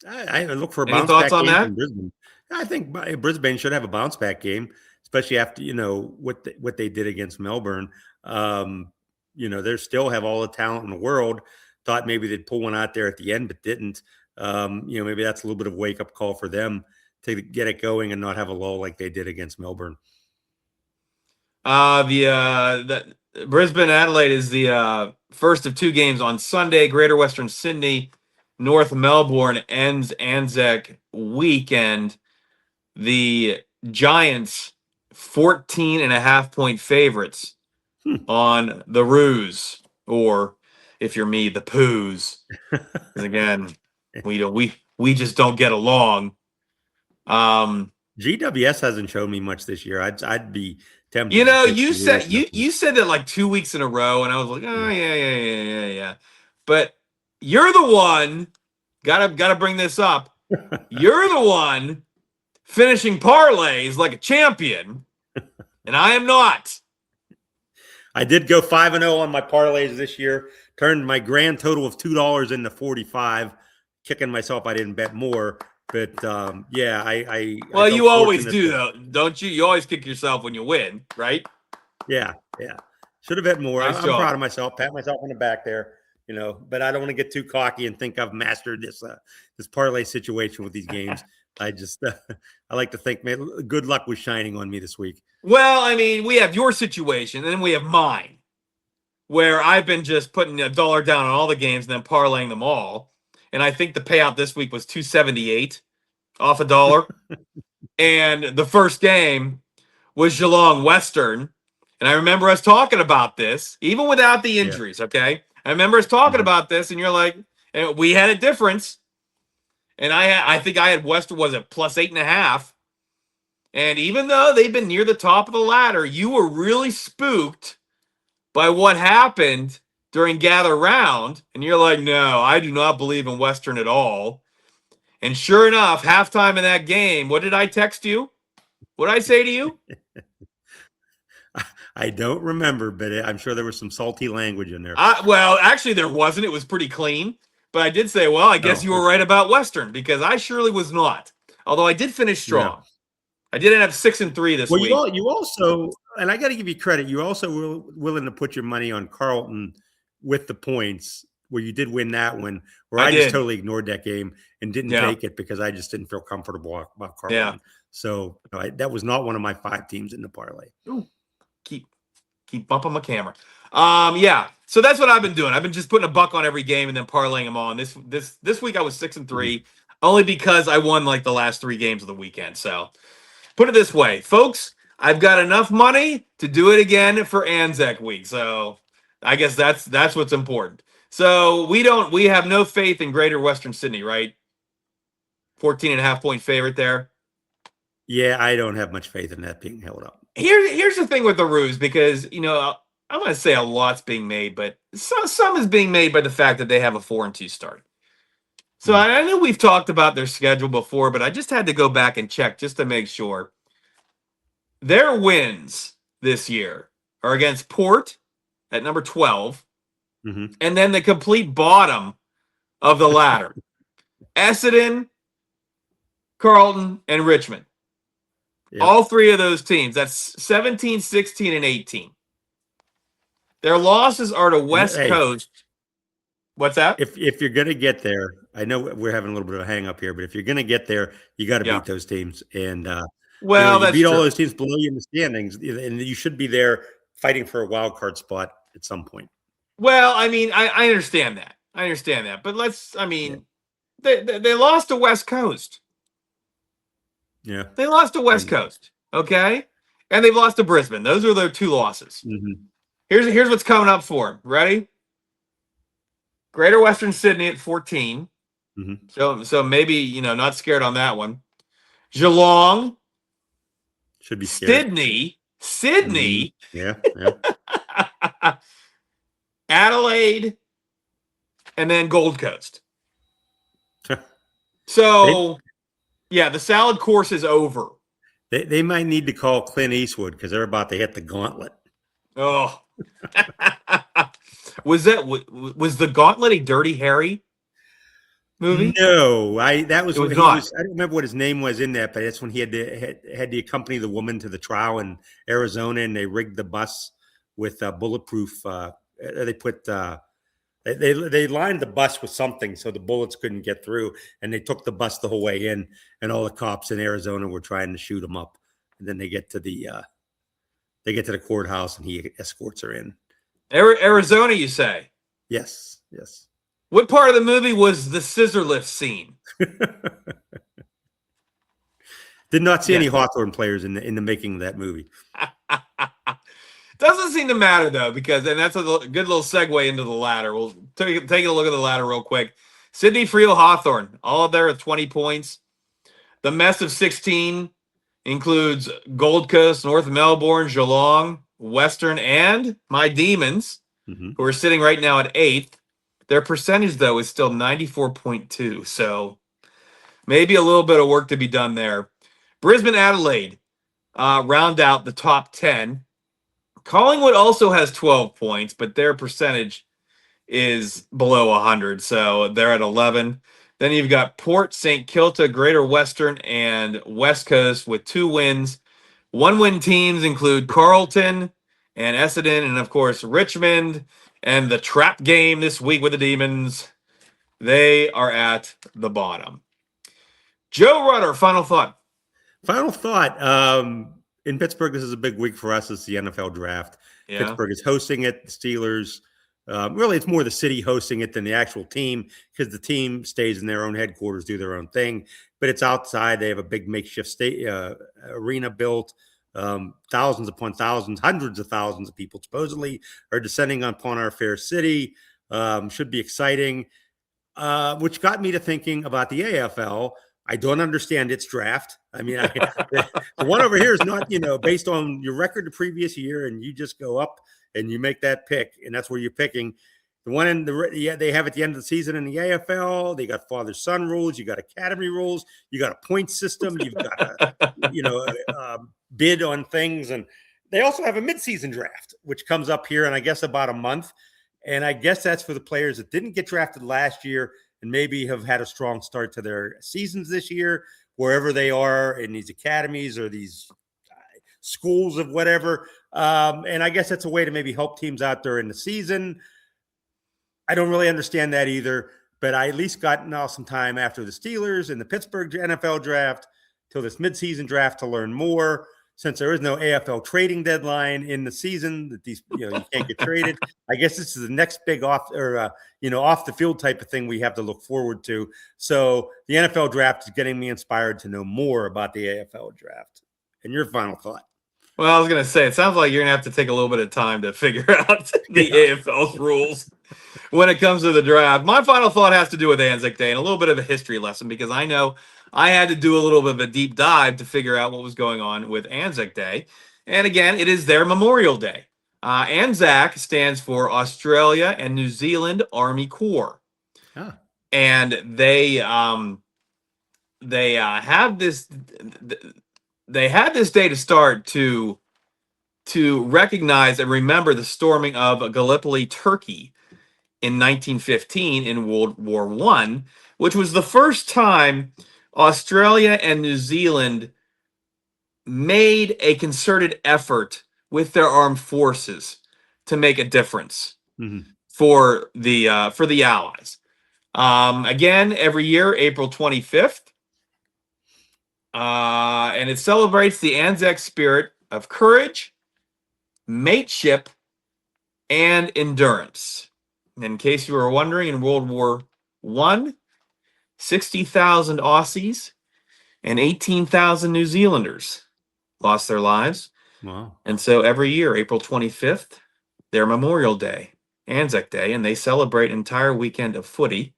Speaker 2: I look for a
Speaker 1: Any
Speaker 2: bounce
Speaker 1: thoughts
Speaker 2: back
Speaker 1: on
Speaker 2: game
Speaker 1: that?
Speaker 2: from Brisbane. I think Brisbane should have a bounce back game, especially after, what they did against Melbourne. They still have all the talent in the world. Thought maybe they'd pull one out there at the end, but didn't. Maybe that's a little bit of a wake-up call for them to get it going and not have a lull like they did against Melbourne.
Speaker 1: The Brisbane Adelaide is the first of two games on Sunday. Greater Western Sydney, North Melbourne ends Anzac weekend. The Giants, 14.5-point favorites on the Roos, or if you're me, the Poos. Again, We just don't get along.
Speaker 2: GWS hasn't shown me much this year. I'd be tempted.
Speaker 1: You know,
Speaker 2: to take
Speaker 1: you said that like 2 weeks in a row, and I was like, oh yeah. But you're the one. Gotta bring this up. You're the one finishing parlays like a champion, and I am not.
Speaker 2: I did go 5-0 on my parlays this year. Turned my grand total of $2 into 45. Kicking myself, I didn't bet more. But yeah, I
Speaker 1: well, you always do,
Speaker 2: though,
Speaker 1: don't you? You always kick yourself when you win, right?
Speaker 2: Yeah. Should have bet more.
Speaker 1: Nice
Speaker 2: I'm
Speaker 1: job.
Speaker 2: proud of myself. Pat myself on the back there, But I don't want to get too cocky and think I've mastered this parlay situation with these games. I just I like to think, man, good luck was shining on me this week.
Speaker 1: Well, I mean, we have your situation, and then we have mine, where I've been just putting $1 down on all the games and then parlaying them all. And I think the payout this week was $2.78 off $1. And the first game was Geelong Western. And I remember us talking about this, even without the injuries, okay? I remember us talking about this, and you're like, and we had a difference. And I think I had Western, was it plus 8.5? And even though they've been near the top of the ladder, you were really spooked by what happened during gather round. And you're like, no, I do not believe in Western at all. And sure enough, halftime in that game, what did I text you? What did I say to you?
Speaker 2: I don't remember, but I'm sure there was some salty language in there.
Speaker 1: Well, actually, there wasn't. It was pretty clean. But I did say, well, I guess you were right about Western, because I surely was not. Although I did finish strong.
Speaker 2: No.
Speaker 1: I did end up 6-3 this week.
Speaker 2: Well, you also, and I got to give you credit, you also were willing to put your money on Carlton with the points, where you did win that one, where I just totally ignored that game and didn't take it because I just didn't feel comfortable about Carlton. Yeah. So that was not one of my 5 teams in the parlay.
Speaker 1: Ooh, keep bumping my camera. Yeah. So that's what I've been doing. I've been just putting $1 on every game and then parlaying them on. This week I was 6-3, only because I won like the last 3 games of the weekend. So put it this way, folks, I've got enough money to do it again for Anzac week. So I guess that's what's important. So we have no faith in Greater Western Sydney, right? 14.5 point favorite there.
Speaker 2: Yeah, I don't have much faith in that being held up.
Speaker 1: Here's the thing with the Roos, because I'm going to say a lot's being made, but some is being made by the fact that they have a 4-2 start. So I know we've talked about their schedule before, but I just had to go back and check just to make sure. Their wins this year are against Port at number 12, and then the complete bottom of the ladder. Essendon, Carlton, and Richmond. Yep. All 3 of those teams. That's 17, 16, and 18. Their losses are to West Coast. What's that?
Speaker 2: If you're going to get there, I know we're having a little bit of a hang up here, but if you're going to get there, you got to beat those teams. And you beat all those teams below you in the standings, and you should be there fighting for a wild card spot at some point.
Speaker 1: Well, I mean, I understand that. But they lost to West Coast.
Speaker 2: Yeah.
Speaker 1: They lost to West Coast, okay? And they've lost to Brisbane. Those are their 2 losses. Here's what's coming up for them. Ready? Greater Western Sydney at 14. So maybe, not scared on that one. Geelong.
Speaker 2: Should be scared.
Speaker 1: Sydney.
Speaker 2: Yeah.
Speaker 1: Adelaide. And then Gold Coast. So, the salad course is over.
Speaker 2: They might need to call Clint Eastwood because they're about to hit the gauntlet.
Speaker 1: Oh. Was the Gauntlet a Dirty Harry movie?
Speaker 2: No, that was when
Speaker 1: not.
Speaker 2: I don't remember what his name was in that, but that's when he had to accompany the woman to the trial in Arizona, and they rigged the bus with bulletproof. They put they lined the bus with something so the bullets couldn't get through, and they took the bus the whole way in, and all the cops in Arizona were trying to shoot him up, and then they get to the courthouse, and he escorts her in.
Speaker 1: Arizona, you say?
Speaker 2: Yes.
Speaker 1: What part of the movie was the scissor lift scene?
Speaker 2: Did not see any Hawthorne players in the making of that movie.
Speaker 1: Doesn't seem to matter, though, and that's a good little segue into the ladder. We'll take a look at the ladder real quick. Sydney Friel Hawthorn, all there at 20 points. The mess of 16 includes Gold Coast, North Melbourne, Geelong, Western, and my Demons, who are sitting right now at 8th. Their percentage, though, is still 94.2. So maybe a little bit of work to be done there. Brisbane, Adelaide round out the top 10. Collingwood also has 12 points, but their percentage is below 100, so they're at 11. Then you've got Port, St. Kilda, Greater Western, and West Coast with 2 wins. 1-win teams include Carlton and Essendon, and of course Richmond, and the trap game this week with the Demons. They are at the bottom. Joe Rutter, final thought.
Speaker 2: Final thought. In Pittsburgh, this is a big week for us. It's the NFL draft.
Speaker 1: Yeah.
Speaker 2: Pittsburgh is hosting it. The Steelers. Really, it's more the city hosting it than the actual team because the team stays in their own headquarters, do their own thing. But it's outside. They have a big makeshift arena built. Thousands upon thousands, hundreds of thousands of people supposedly are descending upon our fair city. Should be exciting, which got me to thinking about the AFL. I don't understand its draft. I mean, the one over here is not, based on your record the previous year, and you just go up and you make that pick, and that's where you're picking. The one in they have at the end of the season in the AFL, they got father-son rules, you got academy rules, you got a point system, you've got a bid on things, and they also have a mid-season draft, which comes up here in, I guess, about a month. And I guess that's for the players that didn't get drafted last year and maybe have had a strong start to their seasons this year, wherever they are in these academies or these schools of whatever. And I guess that's a way to maybe help teams out there in the season. I don't really understand that either, but I at least got now some time after the Steelers and the Pittsburgh NFL draft till this midseason draft to learn more. Since there is no AFL trading deadline in the season, that these you can't get traded. I guess this is the next big off the field type of thing we have to look forward to. So the NFL draft is getting me inspired to know more about the AFL draft. And your final thought?
Speaker 1: Well, I was going to say, it sounds like you're going to have to take a little bit of time to figure out the AFL's rules when it comes to the draft. My final thought has to do with Anzac Day and a little bit of a history lesson, because I know I had to do a little bit of a deep dive to figure out what was going on with Anzac Day. And again, it is their Memorial Day. Anzac stands for Australia and New Zealand Army Corps. Huh. And they have this... They had this day to start to recognize and remember the storming of Gallipoli, Turkey in 1915 in World War I, which was the first time Australia and New Zealand made a concerted effort with their armed forces to make a difference for the Allies. Again, every year, April 25th. And it celebrates the Anzac spirit of courage, mateship, and endurance. In case you were wondering, in World War I, 60,000 Aussies and 18,000 New Zealanders lost their lives.
Speaker 2: Wow.
Speaker 1: And so every year, April 25th, their Memorial Day, Anzac Day, and they celebrate an entire weekend of footy.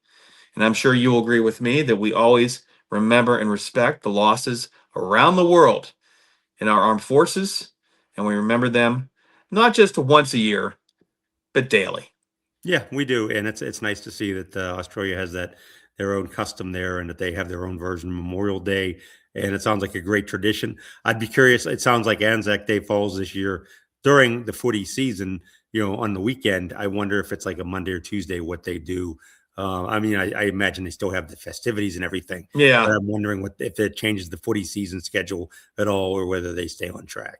Speaker 1: And I'm sure you will agree with me that we always remember and respect the losses around the world in our armed forces, and we remember them not just once a year, but daily.
Speaker 2: Yeah, we do, and it's nice to see that Australia has their own custom there, and that they have their own version of Memorial Day, and it sounds like a great tradition. I'd be curious. It sounds like Anzac Day falls this year during the footy season, on the weekend. I wonder if it's like a Monday or Tuesday, what they do. I imagine they still have the festivities and everything.
Speaker 1: Yeah.
Speaker 2: But I'm wondering if it changes the footy season schedule at all, or whether they stay on track.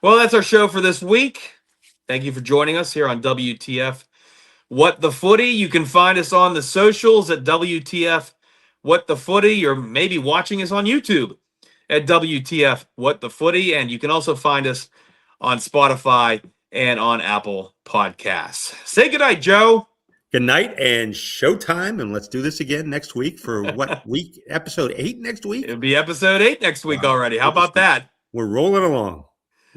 Speaker 1: Well, that's our show for this week. Thank you for joining us here on WTF What the Footy. You can find us on the socials at WTF What the Footy, or maybe watching us on YouTube at WTF What the Footy. And you can also find us on Spotify and on Apple Podcasts. Say goodnight, Joe.
Speaker 2: Good night and showtime, and let's do this again next week for what week? Episode 8 next week?
Speaker 1: It'll be episode 8 next week already. How about that?
Speaker 2: We're rolling along.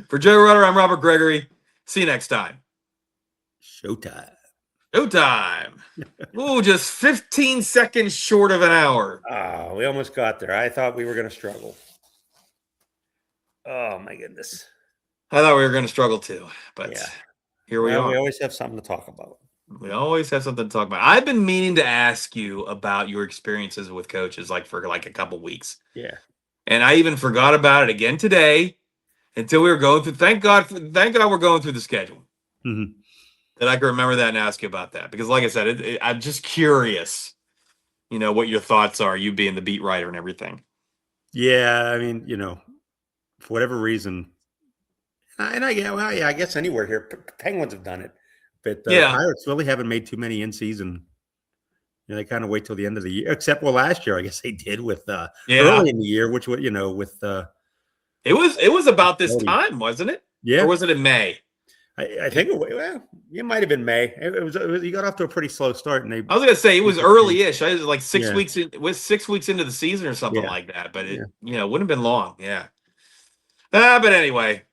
Speaker 1: For Joe Rutter, I'm Robert Gregory. See you next time.
Speaker 2: Showtime.
Speaker 1: Showtime. Ooh, just 15 seconds short of an hour.
Speaker 2: Oh, we almost got there. I thought we were going to struggle. Oh, my goodness.
Speaker 1: I thought we were going to struggle too, but
Speaker 2: Yeah.
Speaker 1: here we
Speaker 2: Well,
Speaker 1: are.
Speaker 2: we always have something to talk about.
Speaker 1: We always have something to talk about. I've been meaning to ask you about your experiences with coaches, like for like a couple weeks,
Speaker 2: Yeah.
Speaker 1: and I even forgot about it again today until we were going through. Thank God we're going through the schedule.
Speaker 2: Mhm.
Speaker 1: That I can remember that and ask you about that, because, like I said, I'm just curious. What your thoughts are. You being the beat writer and everything.
Speaker 2: Yeah, I mean, for whatever reason, and I guess anywhere here, Penguins have done it, but the
Speaker 1: Yeah.
Speaker 2: Pirates really haven't made too many in season. They kind of wait till the end of the year, except last year I guess they did with early in the year, which was with
Speaker 1: It was about this
Speaker 2: Footy.
Speaker 1: time, wasn't it?
Speaker 2: Yeah,
Speaker 1: Or was it in May?
Speaker 2: I think it might have been May. It was you got off to a pretty slow start, and
Speaker 1: I was gonna say it was early-ish. I was like 6
Speaker 2: Yeah.
Speaker 1: weeks in, it was 6 weeks into the season or something
Speaker 2: Yeah.
Speaker 1: like that. But it
Speaker 2: Yeah.
Speaker 1: wouldn't have been long. Yeah. But anyway,